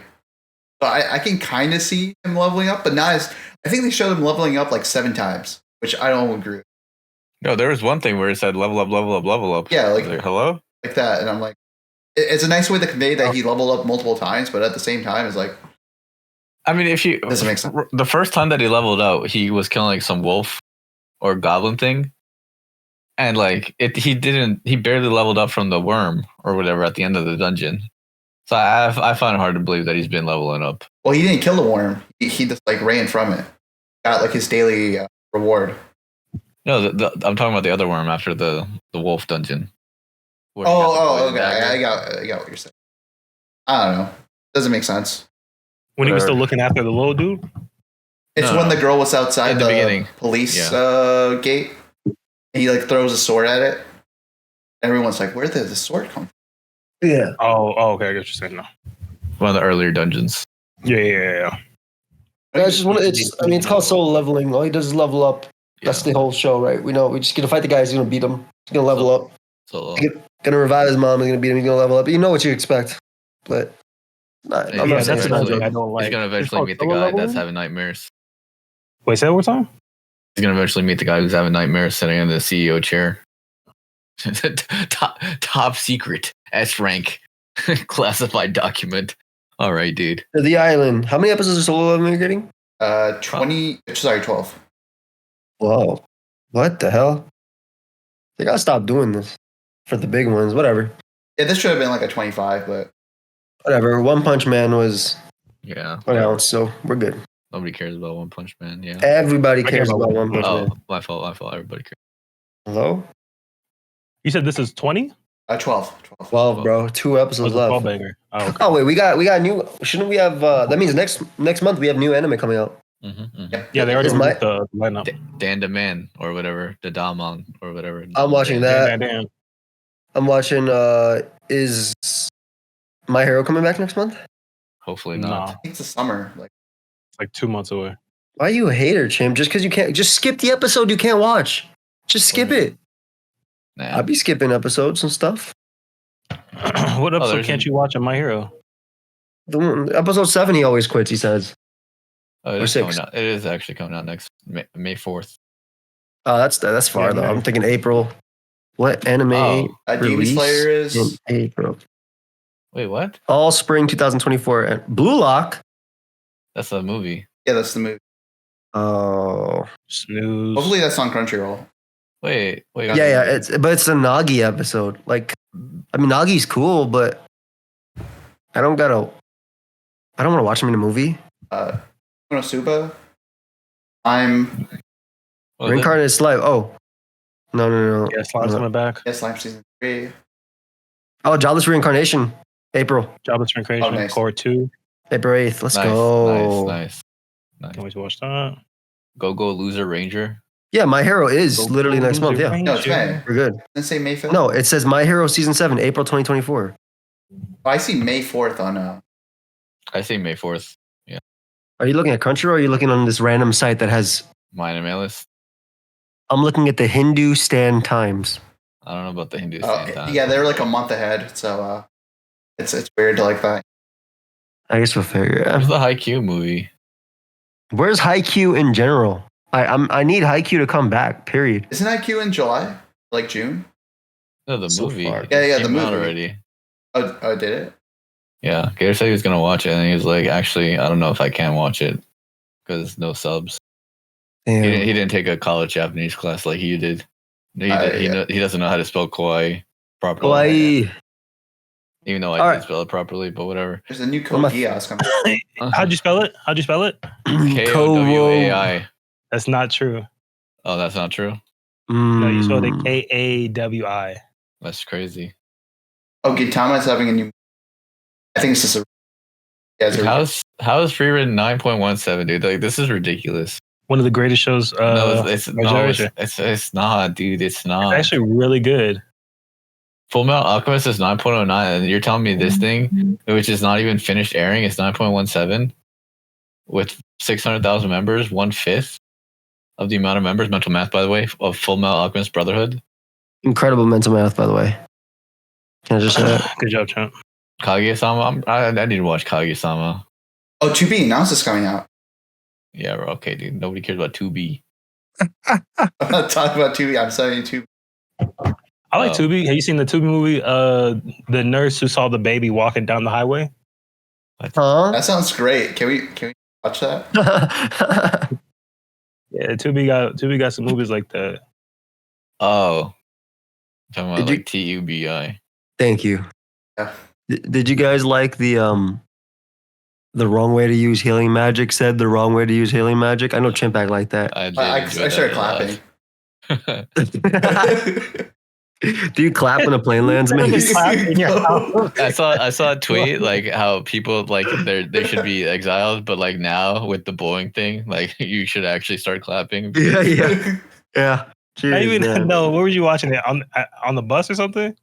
So I can kind of see him leveling up, but not as. I think they showed him leveling up like 7 times, which I don't agree with. No, there was one thing where it said level up, level up, level up. Yeah, like hello, like that, and I'm like, it's a nice way to convey that he leveled up multiple times, but at the same time, it's like, I mean, if you doesn't make sense. The first time that he leveled up, he was killing like some wolf or goblin thing, and like he barely leveled up from the worm or whatever at the end of the dungeon. So I find it hard to believe that he's been leveling up. Well, he didn't kill the worm. He just like ran from it. Got like his daily reward. No, I'm talking about the other worm after the wolf dungeon. Okay. I got what you're saying. I don't know. Doesn't make sense. When he was still looking after the little dude? It's when the girl was outside the beginning. Police gate. And he like throws a sword at it. Everyone's like, where did the sword come from? Yeah. Oh, okay. I get what you're saying now. One of the earlier dungeons. Yeah. That's just it's called solo leveling. All he does is level up. That's the whole show, right? We know we just gonna fight the guy. He's gonna beat him. He's gonna level up. Gonna revive his mom. He's gonna beat him. He's gonna level up. You know what you expect, but I'm not saying that's another thing I don't like. He's gonna eventually meet the guy that's having nightmares. Wait, say that one time. He's gonna eventually meet the guy who's having nightmares sitting in the CEO chair. top secret S rank classified document. All right, dude. The island. How many episodes of solo leveling are you getting? 12. Whoa. What the hell? They gotta stop doing this for the big ones. Whatever. Yeah, this should have been like a 25, but whatever. One Punch Man was announced, so we're good. Nobody cares about One Punch Man. Yeah. Everybody cares about One Punch Man. My fault. Everybody cares. Hello? You said this is 20? 12. 12, bro. 2 episodes left. 12 banger. Oh, okay. Oh wait, we got new. Shouldn't we have? That means next month we have new anime coming out. Yeah, they already Is my- released the lineup. Dan Man or whatever, the Damon or whatever. I'm watching that. Damn. I'm watching. Is My Hero coming back next month? Hopefully Nah, not. I think it's the summer. Like, it's like 2 months away. Why are you a hater, Chim? Just because you can't, just skip the episode you can't watch. Just skip it. Nah. I'd be skipping episodes and stuff. What episode there's can't a- you watch on My Hero? Episode 7, he always quits. He says, Oh, or it is 6. coming out. It is actually coming out next May 4th. "Oh, that's far Yeah, though." man. I'm thinking April. What anime Oh. Demon release Slayer is. in April? Wait, what? All spring 2024. And Blue Lock. That's a movie. Yeah, that's the movie. Oh, Snooze. Hopefully that's on Crunchyroll. Wait. yeah. It's a Nagi episode. Like, I mean, Nagi's cool, but I don't want to watch him in a movie. Konosuba. I'm Well, Reincarnated Slime. Oh, no. Yeah, Slime's coming back. Slime season 3. Oh, Jobless Reincarnation. April Jobless Reincarnation. Oh, nice. Core 2. April 8th. Let's nice, go. Nice. Can't wait to watch that. Go Loser Ranger. Yeah, My Hero is Go literally next month. Yeah, No, it's May. we're good. Didn't it say May 5th? No, it says My Hero season 7, April 2024. I see May 4th on. I say May 4th. Are you looking at Crunchyroll or are you looking on this random site that has? My anime list. I'm looking at the Hindu Stan Times. I don't know about the Hindu Oh, Stand time. yeah, they're like a month ahead, so it's weird to like that. I guess we'll figure it Where's out. the Haikyuu movie? Where's Haikyuu in general? I need Haikyuu to come back. Period. Isn't IQ in July? Like June? No, the So movie. far. It Yeah, came the out movie. already. Oh, did it? Yeah, Gator said he was gonna watch it, and he was like, "Actually, I don't know if I can watch it because no subs." Damn. He didn't take a college Japanese class like you did. He Yeah. he doesn't know how to spell kawaii properly, Kawaii. even though I All did right. spell it properly. But whatever. There's a new What am I- Code Geass coming. How'd you spell it? KOWAI. That's not true. Oh, that's not true. No, you spelled it Mm. KAWI. That's crazy. Oh, Gintama's having a new. I think it's just a. Yeah, it's a How is free written 9.17, dude? Like this is ridiculous. One of the greatest shows. No, it's my no, generation. it's not, dude. It's not. It's actually really good. Full Metal Alchemist is 9.09, and you're telling me this thing, which is not even finished airing, is 9.17 with 600,000 members, 1/5 of the amount of members. Mental math, by the way, of Full Metal Alchemist Brotherhood. Incredible mental math, by the way. Can I just say that? Good job, champ. Kaguya-sama. I need to watch Kaguya-sama. Oh, 2B announced is coming out. Yeah, bro, okay, dude. Nobody cares about 2B. I'm not talking about 2B. I'm saying 2B. I like Oh. Tubi. Have you seen the Tubi movie? The nurse who saw the baby walking down the highway. Huh? That sounds great. Can we watch that? Yeah, Tubi got some movies like that. Oh, I'm talking about Did you- like TUBI. Thank you. Yeah. Did you guys like the wrong way to use healing magic? Said the wrong way to use healing magic. I know Chimpack liked that. I did I enjoy that started a lot. clapping. Do you clap when a plane lands, man? You clap in your house. I saw a tweet like how people like they should be exiled, but like now with the Boeing thing, like you should actually start clapping. Yeah. Cheers, I even man. no. What were you watching it on the bus or something?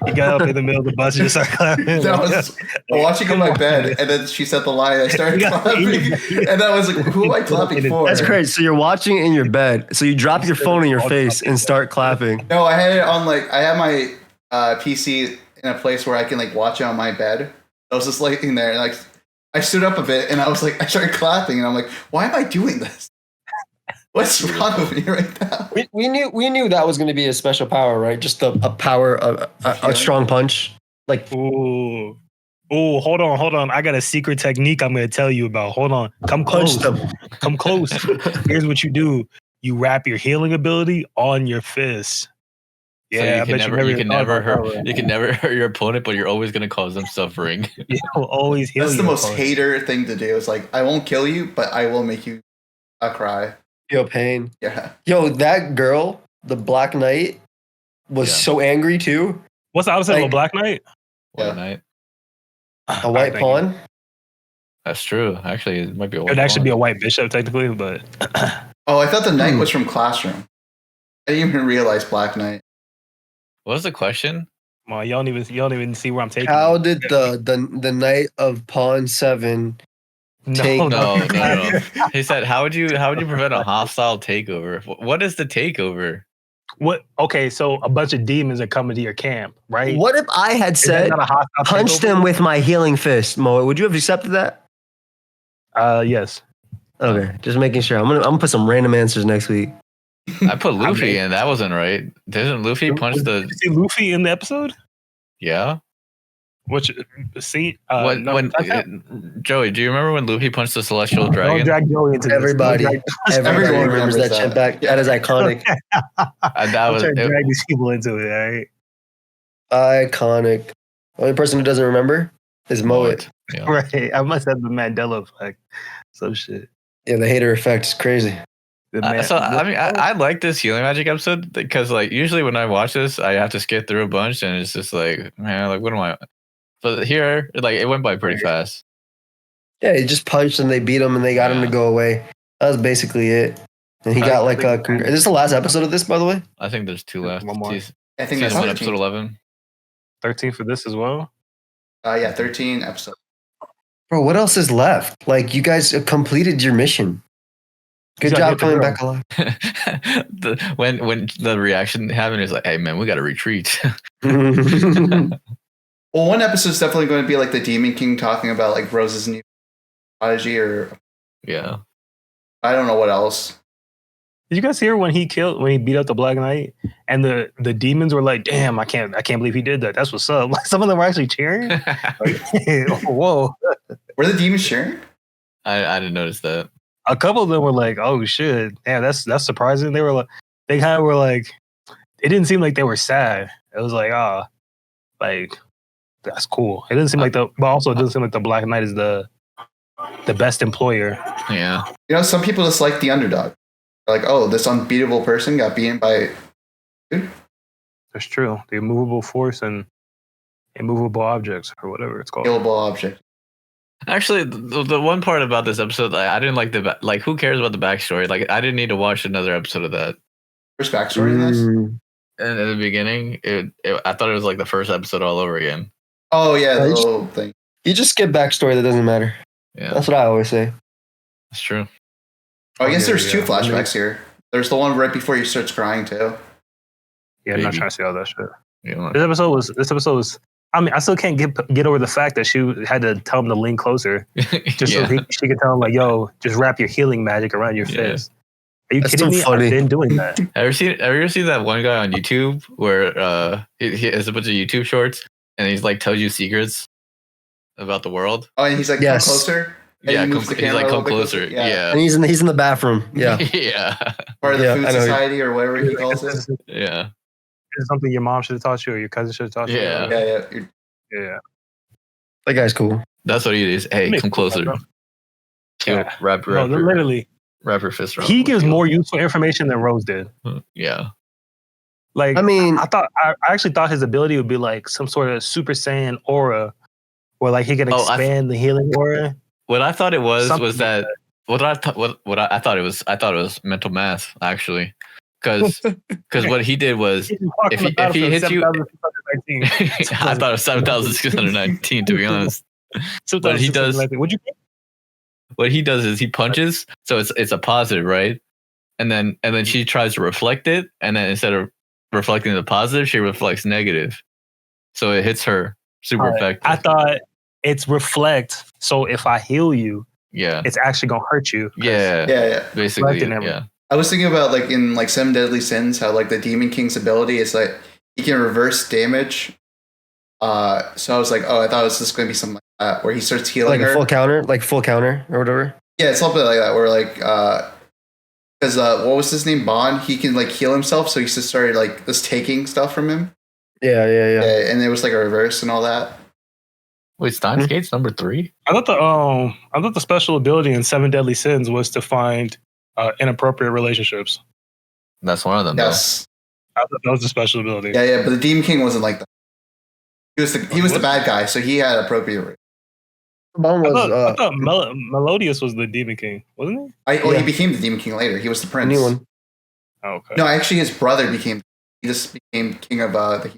You got up in the middle of the bus and just started clapping. That was I'm watching in my bed, and then she said the line. I started Yeah. clapping, and I was like, "Who am I clapping for?" That's crazy. So you're watching in your bed. So you drop your phone in your face and start clapping. No, I had it on I have my PC in a place where I can like watch it on my bed. I was just laying there, and like I stood up a bit, and I started clapping, and I'm like, "Why am I doing this? What's wrong with me right now?" We knew that was going to be a special power, right? Just a power, a strong punch. Like Ooh, hold on. I got a secret technique I'm going to tell you about. Hold on. Come close. punch them. Come close. Here's what you do. You wrap your healing ability on your fist. So Yeah, you I can bet never you never hurt you can never hurt your opponent, but you're always gonna cause them suffering. You'll always heal That's the your most opponent. hater thing to do. It's like I won't kill you, but I will make you cry. Feel pain. Yeah. Yo, that girl, the Black Knight, was Yeah. so angry too. What's the opposite of a Like- Black Knight? What Yeah. a night. A white pawn. That's true. Actually, it might be a It white would actually pawn. be a white bishop technically, but Oh, I thought the knight was from Classroom. I didn't even realize Black Knight. What was the question? well, you don't even see where I'm taking. How it. did the knight of pawn 7 take- No. He said, "How would you prevent a hostile takeover? What is the takeover?" What? Okay, so a bunch of demons are coming to your camp, right? What if I had Is that said not a hostile punch takeover? them with my healing fist, Mo? Would you have accepted that? Yes. Okay, just making sure. I'm gonna put some random answers next week. I put Luffy in. That wasn't right. Didn't Luffy punch Did the? you see Luffy in the episode? Yeah. Which see When no, when that's not- Joey, do you remember when Luffy punched the celestial don't dragon? drag Joey into this. Everybody, Don't everybody Everyone remembers that remembers chip that. back. That is iconic. That don't was try to it- drag these people into it. All right. Iconic. The only person who doesn't remember is Moet. Yeah. Right. I must have the Mandela effect. Some shit. Yeah, the hater effect is crazy. I like this healing magic episode because like usually when I watch this, I have to skip through a bunch and it's just like, man, like what am I? But here, like it went by pretty fast. Yeah, he just punched and they beat him and they got him to Yeah. go away. That was basically it. And he I got like think- a. Is this the last episode of this, by the way? I think there's 2 left. One more. I think Season that's 1, 13. episode 11. 13 for this as well. Yeah, 13 episodes. Bro, what else is left? Like, you guys completed your mission. Good You job gotta get the coming girl. back alive. when the reaction happened is like, hey man, we got to retreat. Well, one episode's definitely going to be like the Demon King talking about like Rose's new prodigy, or Yeah. I don't know what else. Did you guys hear when he beat up the Black Knight and the demons were like, damn, I can't believe he did that. That's what's up. Like, some of them were actually cheering. Like, whoa. Were the demons sharing? I didn't notice that. A couple of them were like, oh shit. Damn, that's surprising. They were like, they kind of were like, it didn't seem like they were sad. It was like, like that's cool. It didn't seem like but also it doesn't seem like the Black Knight is the best employer. Yeah. You know, some people just like the underdog. They're like, oh, this unbeatable person got beaten by. That's true. The immovable force and immovable objects or whatever it's called. Killable object. Actually, the one part about this episode, I didn't like like who cares about the backstory? Like I didn't need to watch another episode of that. There's backstory in this. And in the beginning, I thought it was like the first episode all over again. Oh yeah, the Right. little thing. You just skip backstory that doesn't matter. Yeah, That's what I always say. that's true. Oh, I guess yeah, there's two yeah. flashbacks here. There's the one right before he starts crying too. Yeah, I'm not Baby. trying to see all that shit. Yeah. This episode was. I mean, I still can't get over the fact that she had to tell him to lean closer, just so she could tell him like, "Yo, just wrap your healing magic around your Yeah. fist." Are you That's kidding so me? funny. I've been doing that. Have you ever seen that one guy on YouTube where he has a bunch of YouTube shorts and he's like tells you secrets about the world? Oh, and he's like, Yes. come closer. And Yeah, he moves the he's camera like a come little bit closer. Yeah. Yeah. And he's in the bathroom. Yeah. Yeah. Part of the Yeah, food I know. society or whatever he calls This it. Yeah. is something your mom should have taught you or your cousin should have taught you. Yeah. Yeah, yeah. You're- Yeah. That guy's cool. That's what he is. Hey, come closer. Yeah. Wrap No, literally, your fist around. he gives more useful information than Rose did. Yeah. Like, I mean, I actually thought his ability would be like some sort of Super Saiyan aura, where like he could Oh, expand the healing aura. What I thought it was Something was that what I thought it was mental math actually, because what he did was if he hits you, I thought it was 7,619 to be honest. But he does- Would you? What he does is he punches, so it's a positive, right? And then she tries to reflect it, and then instead of reflecting the positive, she reflects negative, so it hits her super effective. I thought it's reflect. So if I heal you, yeah, it's actually gonna hurt you. yeah, Yeah, yeah. basically, reflecting them. yeah. I was thinking about like in like Seven Deadly Sins, how like the Demon King's ability is like he can reverse damage. So I was like, oh, I thought it was just going to be something like that where he starts healing Like her. a full counter or whatever. Yeah, it's something like that where like because what was his name? Bond. He can like heal himself, so he just started like just taking stuff from him. Yeah. Yeah, and it was like a reverse and all that. Wait, Steins Gate's number 3? I thought the special ability in Seven Deadly Sins was to find inappropriate relationships. That's one of them. Yes. I thought that was the special ability. Yeah, but the Demon King wasn't like that. He was the bad guy, so he had appropriate. Bond was I thought Melodious was the Demon King, wasn't he? He became the Demon King later. He was the a prince. new one. Oh, okay. No, actually, his brother became. He just became king of the.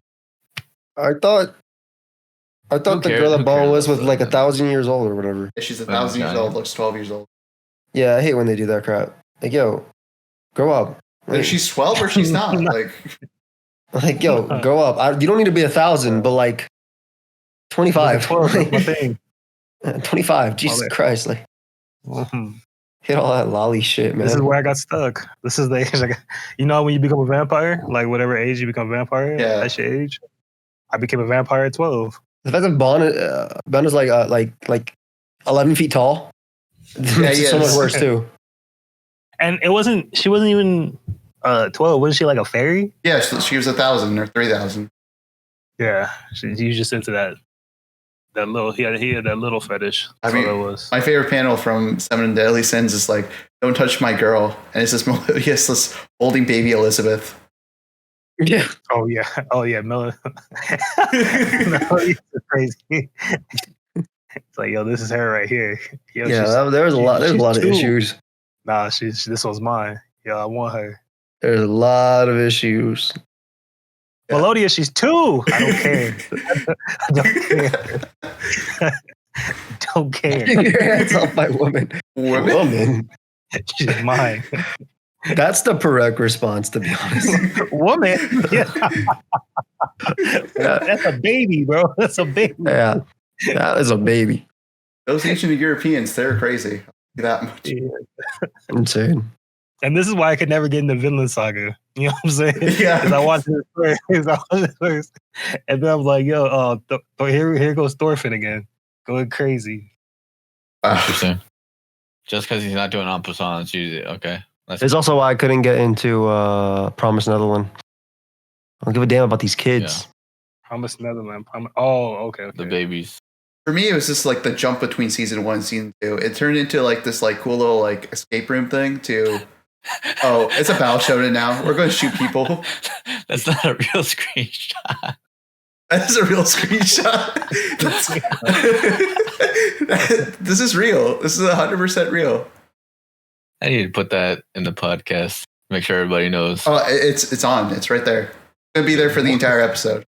I thought the cares? girl that Who Bond cares was with about like that? 1,000 years old or whatever. She's 1,000 years old. Looks 12 years old. Yeah, I hate when they do that crap. Like, yo, grow up. Like she's 12 or she's not. Like, yo, grow up. You don't need to be 1,000, but like 25. 12, that's my thing. 25. Jesus Christ. Like, hit all that lolly shit, man. This is where I got stuck. This is the age. When you become a vampire, like whatever age you become a vampire, that's your age. I became a vampire at 12. The fact that Bond is like 11 feet tall. Makes it so much worse too. And she wasn't even 12. Wasn't she like a fairy? Yeah, she was 1,000 or 3,000. Yeah, he was just into that little. He had that little fetish. That's all that was. My favorite panel from Seven Deadly Sins is like, "Don't touch my girl," and it's this Melodious holding baby Elizabeth. Yeah. Oh yeah, Miller. Melodious is crazy. It's like, yo, this is her right here. Yo, there's a lot of issues. Nah, this one's mine. Yo, I want her. There's a lot of issues. Melodious, she's 2. I don't care. I don't care. Keep your hands off my woman. Woman. She's mine. That's the correct response, to be honest. Woman? Yeah. That's a baby, bro. That's a baby. Yeah. That is a baby. Those ancient Europeans, they're crazy. That much. Yeah. Insane. And this is why I could never get into Vinland Saga. You know what I'm saying? Yeah. Because I watched it first. And then I was like, yo, here goes Thorfinn again. Going crazy. Interesting. Just because he's not doing en passant, it's usually okay. It's also why I couldn't get into Promised Netherland. I don't give a damn about these kids. Promised Netherland. Oh, okay. The babies. For me, it was just like the jump between season 1 and season 2. It turned into like this like cool little like escape room thing to, oh, it's a battle shonen now. We're going to shoot people. That's not a real screenshot. That is a real screenshot. This is real. This is 100% real. I need to put that in the podcast. Make sure everybody knows. Oh, it's on. It's right there. It's gonna be there for the entire episode.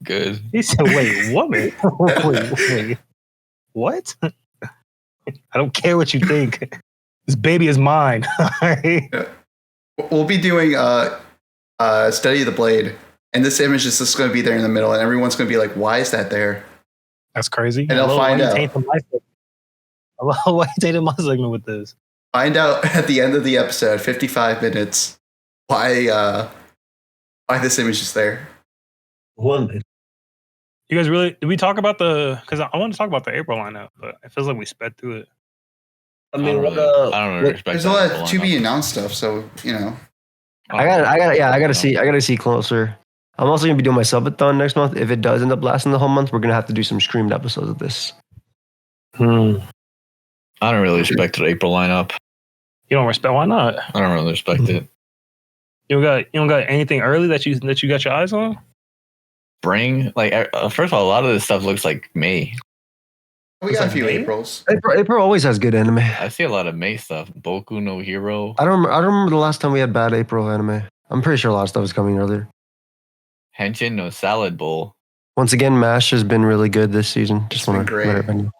Good. He said, wait, woman? wait. What? I don't care what you think. This baby is mine. Yeah. We'll be doing Study of the Blade, and this image is just going to be there in the middle, and everyone's going to be like, why is that there? That's crazy. And they'll find out. Why you tainting my segment with this? Find out at the end of the episode, 55 minutes, why this image is there. Woman. You guys really, did we talk about because I want to talk about the April lineup, but it feels like we sped through it. I mean, I don't really respect. There's a lot of to be announced stuff, so you know. I gotta see closer. I'm also gonna be doing my subathon next month. If it does end up lasting the whole month, we're gonna have to do some streamed episodes of this. I don't really respect the April lineup. You don't respect? Why not? I don't really respect it. You don't got anything early that you got your eyes on? Spring, like first of all, a lot of this stuff looks like May. We got a few Aprils. April always has good anime. I see a lot of May stuff. Boku no Hero. I don't remember the last time we had bad April anime. I'm pretty sure a lot of stuff was coming earlier. Henshin no Salad Bowl. Once again, MASH has been really good this season. Just want to let everybody know.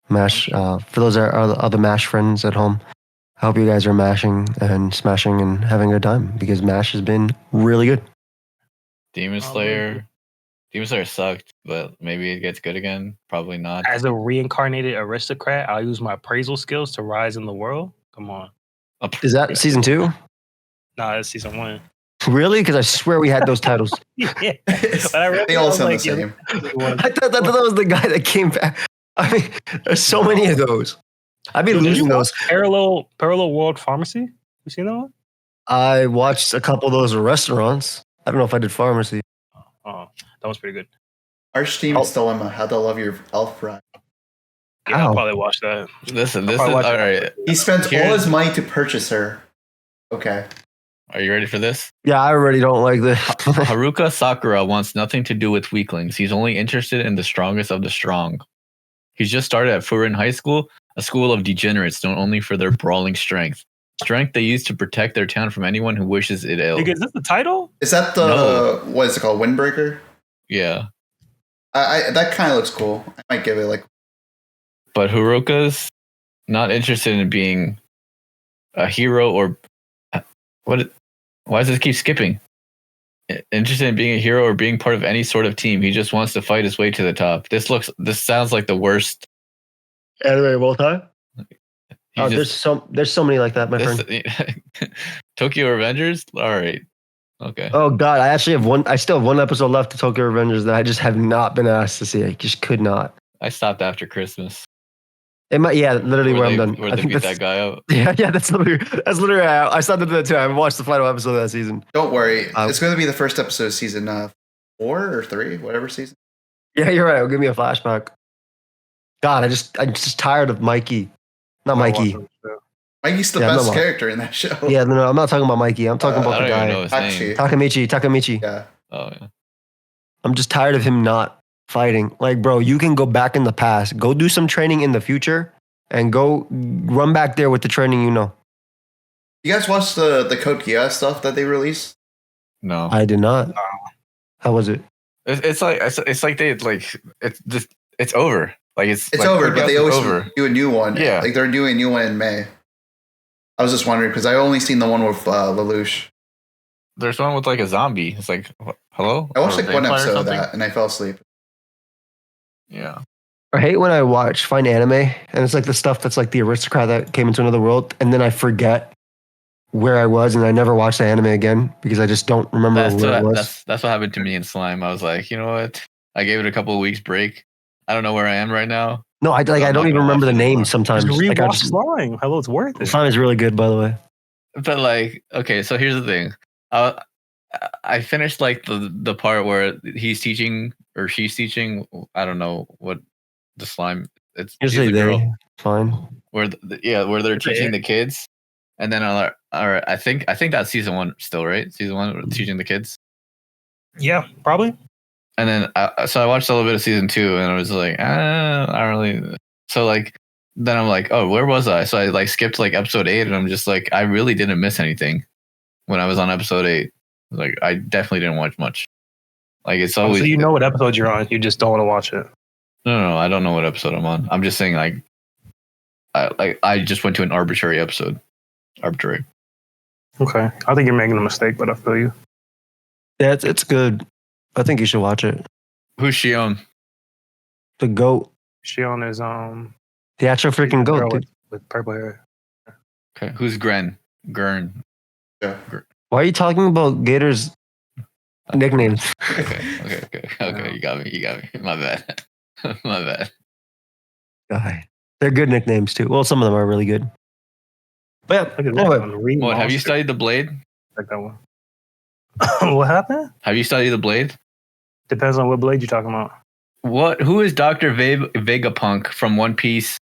MASH, for those other MASH friends at home, I hope you guys are mashing and smashing and having a good time because MASH has been really good. Demon Slayer. Demon Slayer sucked, but maybe it gets good again. Probably not. As a reincarnated aristocrat, I'll use my appraisal skills to rise in the world. Come on. Is that season 2? Nah, it's season 1. Really? Because I swear we had those titles. Yeah. But They all sound the same. I thought that was the guy that came back. I mean, there's so many of those. I've been losing those. Parallel World Pharmacy? You seen that one? I watched a couple of those restaurants. I don't know if I did pharmacy. Oh, that was pretty good. Archdemon's Dilemma, How to Love Your Elf Bride. Yeah, I'll probably watch that. This is all right. He spends all his money to purchase her. Okay. Are you ready for this? Yeah, I already don't like this. Haruka Sakura wants nothing to do with weaklings. He's only interested in the strongest of the strong. He's just started at Furin High School, a school of degenerates known only for their brawling strength. Strength they use to protect their town from anyone who wishes it ill. Nigga, is this the title? Is that the No. what is it called? Windbreaker? Yeah. I that kind of looks cool. I might give it like. But Hiroka's not interested in being a hero or what? Why does this keep skipping? Interested in being a hero or being part of any sort of team. He just wants to fight his way to the top. This sounds like the worst anime of all time. He Oh, just- there's so many like that, my friend. Tokyo Revengers? All right. Okay. Oh God, I still have one episode left of Tokyo Revengers that I just have not been asked to see. I just could not. I stopped after Christmas. It might, yeah, literally where I'm done. Where I they think beat that's- that guy up. Yeah, that's literally. I started that too. I haven't watched the final episode of that season. Don't worry, Uh, it's going to be the first episode of season 4 or 3, whatever season. Yeah, you're right. It'll give me a flashback. God, I'm just tired of Mikey. Not Mikey. Mikey's the Yeah, I'm best not- character in that show. Yeah, no, I'm not talking about Mikey. I'm talking I about I the don't even know guy. his name. Takshi. Takamichi. Yeah. Oh yeah. I'm just tired of him not fighting. Like, bro, you can go back in the past, go do some training in the future, and go run back there with the training you know. You guys watched the Code Geass stuff that they released? No. I did not. How was it? It's like they like it's over. Like it's like, over, but they always over. do a new one. Yeah. Like they're doing a new one in May. I was just wondering because I only seen the one with Lelouch. There's one with like a zombie. It's like hello. I watched Or like one vampire or episode of something? that and I fell asleep. Yeah. I hate when I find anime and it's like the stuff that's like the aristocrat that came into another world, and then I forget where I was and I never watched the anime again because I just don't remember where it was. That's what happened to me in Slime. I was like, you know what? I gave it a couple of weeks break. I don't know where I am right now. I I'm don't not even gonna remember the watch it anymore. name sometimes. Just Like, I rewatch just- Slime. Hello, it's worth it. Slime is really good, by the way. But like, okay, so here's the thing. I finished like the part where he's teaching or she's teaching. I don't know what the slime. It's Usually she's a girl. they fine. Where where they're Okay. teaching the kids, and then all right, I think that's season 1 still, right? Season 1 teaching the kids, Yeah, probably. and then so I watched a little bit of season 2, and I was like, I don't really. So like, then I'm like, oh, where was I? So I like skipped like episode 8, and I'm just like, I really didn't miss anything when I was on episode 8. Like, I definitely didn't watch much. Like, it's always So you know what episode you're on. You just don't want to watch it. no, I don't know what episode I'm on. I'm just saying like, I just went to an arbitrary episode. Arbitrary. Okay. I think you're making a mistake, but I feel you. Yeah, it's good. I think you should watch it. Who's Shion? The goat. Shion is The actual freaking girl goat, dude. with purple hair. Okay, who's Gren? Gurn. Yeah. Why are you talking about Gator's nicknames? Okay. You got me. My bad. My bad. Guy. They're good nicknames too. Well, some of them are really good. But Look yeah, at that anyway, one. What, have you studied the blade? Like that one. What happened? Have you studied the blade? Depends on what blade you're talking about. Who is Dr. Vegapunk from One Piece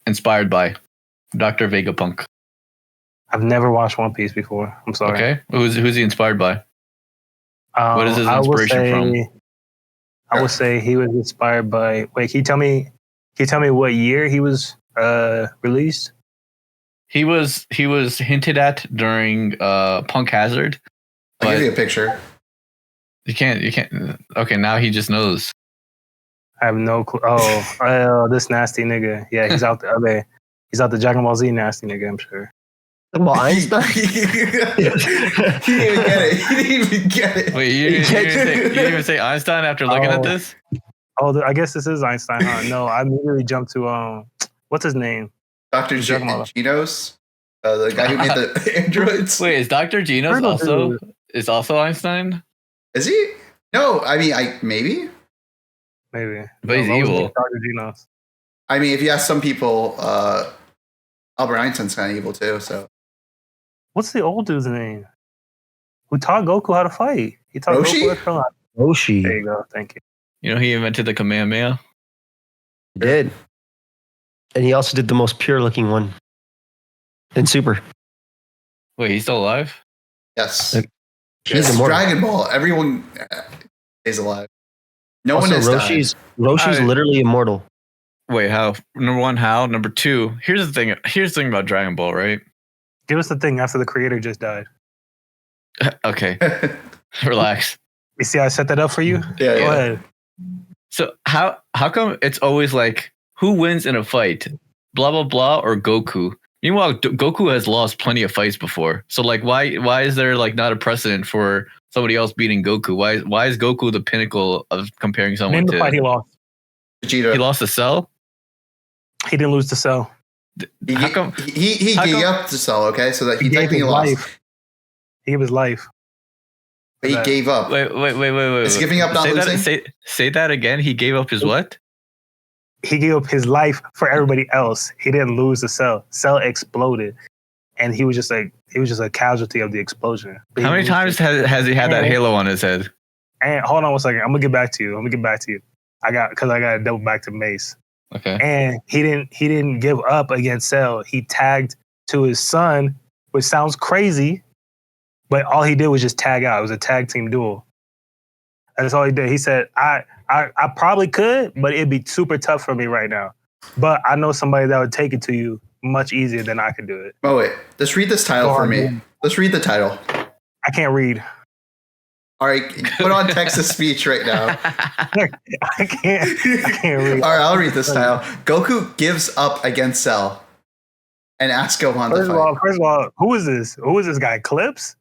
inspired by? Dr. Vegapunk. I've never watched One Piece before. I'm sorry. Okay. Who's he inspired by? What is his I would inspiration from? say- I would say he was inspired by. Wait, can you tell me what year he was released? He was hinted at during Punk Hazard. I'll give But you a picture. you can't. Okay, now he just knows. I have no clue. Oh, this nasty nigga. Yeah, he's out the other. He's out the Dragon Ball Z nasty nigga. I'm sure. talking about Einstein. He didn't even get it. Wait, you didn't even say Einstein after looking at Oh. this? Oh, I guess this is Einstein, huh? No, I immediately jumped to what's his name? Dr. Giacomo. Genos, the guy who made the androids. Wait, is Dr. Genos Turtle also Einstein? Is he? No, I mean, maybe. Maybe. But he's what was evil. Dr. Genos. I mean, if you ask some people, Albert Einstein's kind of evil too. So What's the old dude's name? Who taught Goku how to fight? He taught Roshi? Goku how to fight. Roshi There you go. Thank you. You know, he invented the Kamehameha. did, and he also did the most pure looking one in Super. Wait, he's still alive? yes, Like, He's it's immortal. Dragon Ball. Everyone is alive. No Also, one has died. Roshi's I- literally immortal. Wait, how? Number one, how? Number two, here's the thing. Here's the thing about Dragon Ball, right? Give us the thing after the creator just died. Okay, relax. You see, I set that up for you. Yeah, Go yeah. ahead. So how come it's always like who wins in a fight, blah blah blah, or Goku? Meanwhile, Goku has lost plenty of fights before. So like, why is there like not a precedent for somebody else beating Goku? Why is Goku the pinnacle of comparing someone Name the to? fight he lost. Vegeta. He lost to Cell. He didn't lose to Cell. How come? He How gave come- up to Cell, okay? So that he He gave technically his lost. life. He gave his life. But he gave up. Wait. Is giving up not say losing? Say that again. He gave up his what? He gave up his life for everybody else. He didn't lose to Cell. Cell exploded, and he was just a casualty of the explosion. But How he many moved times it. has he had that Yeah. halo on his head? And hold on one second. I'm gonna get back to you. I got to double back to Mace. Okay. And he didn't give up against Cell. He tagged to his son, which sounds crazy, but all he did was just tag out. It was a tag team duel. That's all he did. He said, I probably could, but it'd be super tough for me right now. But I know somebody that would take it to you much easier than I could do it. Oh wait, let's read this title Go for on, me. man. Let's read the title. I can't read. All right, put on text to speech right now. I can't read. All right, I'll read this title. Goku gives up against Cell and asks Gohan to fight. First of all, who is this? Who is this guy? Clips?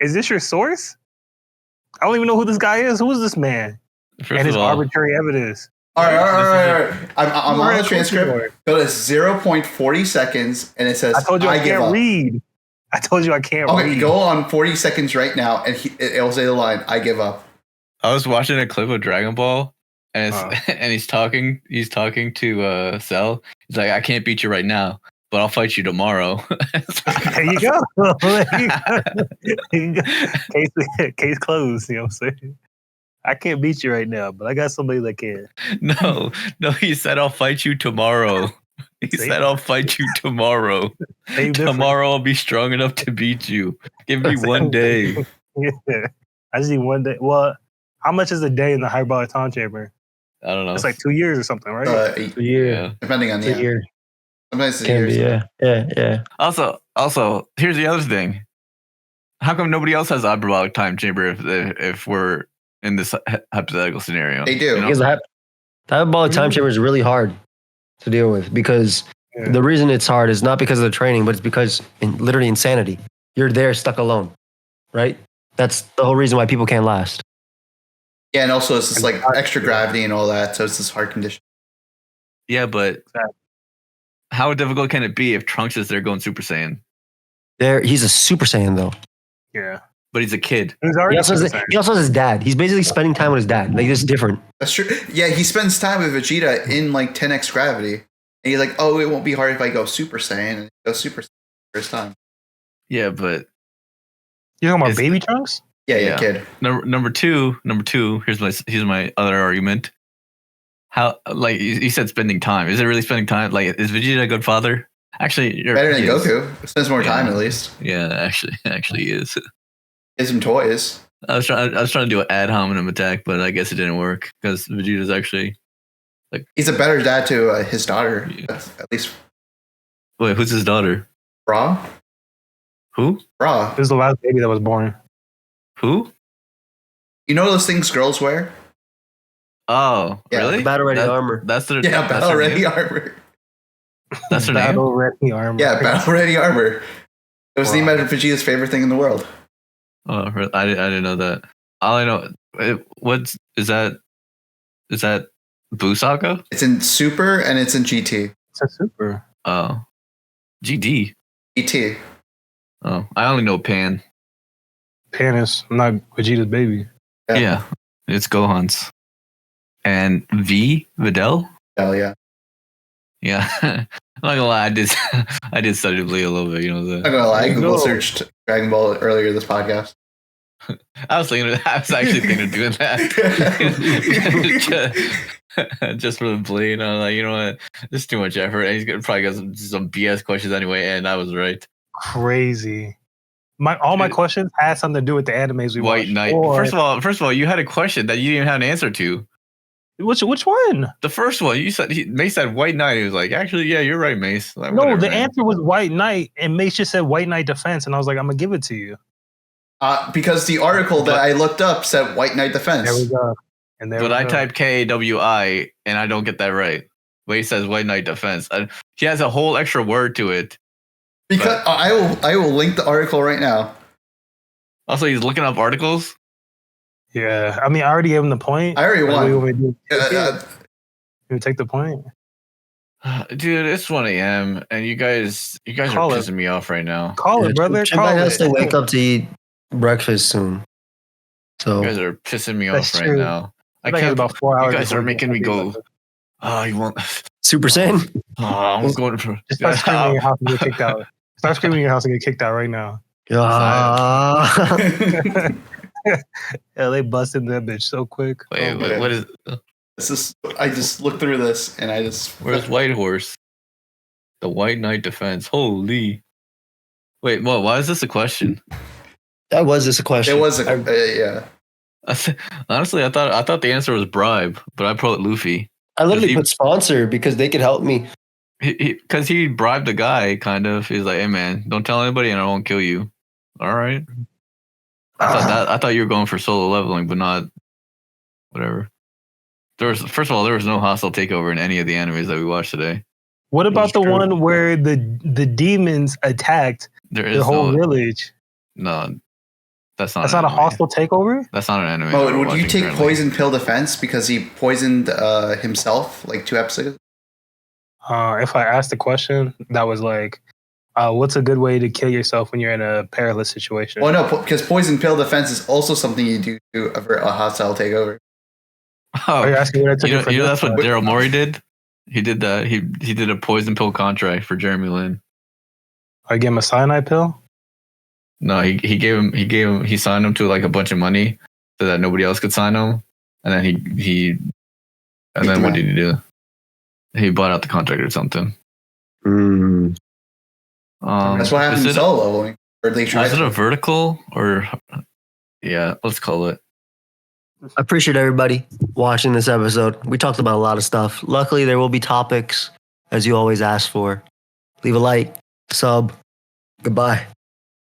Is this your source? I don't even know who this guy is. Who is this man? First And of his all, arbitrary evidence. All right. I'm on the transcript. Lord. Go to 0.40 seconds, and it says, I told you I give can't up. read. I told you I can't Okay, read. go on 40 seconds right now, and it'll say the line, I give up. I was watching a clip of Dragon Ball, and Uh. and he's talking to Cell. He's like, I can't beat you right now, but I'll fight you tomorrow. There you go. Case closed. You know what I'm saying? I can't beat you right now, but I got somebody that can. No, he said I'll fight you tomorrow. He See? said I'll fight you tomorrow. Same difference. Tomorrow I'll be strong enough to beat you. Give me one day. Yeah. I just need one day. Well, how much is a day in the hyperbolic time chamber? I don't know. It's like 2 years or something, right? yeah. Depending on the year. Sometimes it's Can years. be, yeah. Also, here's the other thing. How come nobody else has a hyperbolic time chamber if we're in this hypothetical scenario? They do. You know? Because the hyperbolic time chamber is really hard to deal with because Yeah. the reason it's hard is not because of the training, but it's because literally insanity. You're there stuck alone, right? That's the whole reason why people can't last. Yeah, and also it's just like extra gravity and all that, so it's this hard condition. Yeah, but how difficult can it be if Trunks is there going Super Saiyan? He's a Super Saiyan though. Yeah. But he's a kid. He was He already also, has, Super Saiyan. he also has his dad. He's basically spending time with his dad. Like, it's different. That's true. Yeah, he spends time with Vegeta in like 10x gravity. And he's like, oh, it won't be hard if I go Super Saiyan. And he goes Super Saiyan first time. Yeah, but You talking about It's- baby Trunks? Yeah, kid. number two. Here's my other argument. How like you said, spending time. Is it really spending time? Like, is Vegeta a good father? Actually, Better than he is. Goku. Spends more time at least. Yeah, actually he is. Gives him toys. I was trying to do an ad hominem attack, but I guess it didn't work because Vegeta's actually. He's a better dad to his daughter. Yeah. That's at least Wait, who's his daughter? Raw. Who? Raw. This is the last baby that was born. Who? You know those things girls wear? Oh, Yeah, really? the battle ready That- armor. That's their. Yeah, that's battle their ready name? armor. That's their name. Battle ready armor. Yeah, battle ready armor. It was Wow. named after Vegeta's favorite thing in the world. Oh, I didn't know that. All I know, what's is that? Is that Busaka? It's in Super and it's in GT. It's a super. Oh, GD. GT. Oh, I only know Pan. Panis. I'm not Vegeta's baby. Yeah, it's Gohan's. And Videl. Hell yeah. Yeah, I'm not gonna lie. I did study Bleed a little bit. You know, I'm not gonna lie, There you Google go. searched Dragon Ball earlier this podcast. I was actually thinking of doing that. just for the Bleed. I was like, you know what? This is too much effort. And he's gonna probably got some BS questions anyway. And I was right. Crazy. All my questions had something to do with the animes we White watched. Knight. Or- First of all, you had a question that you didn't even have an answer to. Which one? The first one. You said Mace said White Knight. He was like, actually, yeah, you're right, Mace. Like, No, whatever, the man. answer was White Knight, and Mace just said White Knight Defense, and I was like, I'm gonna give it to you. Because the article that I looked up said White Knight Defense. There we go. And there But we I go. typed KAWI and I don't get that right. But he says White Knight Defense. He has a whole extra word to it. Because I will link the article right now. Also, he's looking up articles. Yeah, I mean, I already gave him the point. I already What do you won. want me to do? Uh, You take the point. Dude, it's 1 a.m. and you guys are Call it. pissing me off right now. Call it, brother. Chimpak Call has it. to wake up to eat breakfast soon. So You guys are pissing me That's off true. right now. I think it's about 4 hours. You guys before are making me get go. breakfast. Oh, you want? Super Saiyan. Oh, I'm going for. Just start screaming in your house and get kicked out. Start screaming in your house and get kicked out right now. Ah. Yeah, they busted that bitch so quick. Wait, Okay. what is? this is. I just looked through this and I just. Where's White Horse? The White Knight Defense. Holy. Wait, what? Why is this a question? That was just a question. It was a yeah. Honestly, I thought the answer was bribe, but I put Luffy. I literally he- put sponsor because they could help me. Because he bribed the guy, kind of. He's like, "Hey, man, don't tell anybody, and I won't kill you." All right. I thought you were going for solo leveling, but not whatever. First of all, there was no hostile takeover in any of the animes that we watched today. What about That's the true. one where the demons attacked There is the whole no, village? no. That's not. That's an not a anime. hostile takeover? That's not an anime. Oh, that we're would you watching take currently. poison pill defense because he poisoned himself like 2 episodes? If I asked the question, that was like, what's a good way to kill yourself when you're in a perilous situation? Well, no, because poison pill defense is also something you do to avert a hostile takeover. Oh, Are you asking what I took you it know, for? you know this that's what one? Daryl Morey did. He did that. He did a poison pill contract for Jeremy Lin. I give him a cyanide pill? No, he signed him to like a bunch of money so that nobody else could sign him, and then and then what did he do? He bought out the contract or something. Mm. That's what happened is in it- solo leveling. Or they tried Was it to. a vertical or? Yeah, let's call it. I appreciate everybody watching this episode. We talked about a lot of stuff. Luckily, there will be topics as you always ask for. Leave a like, sub. Goodbye.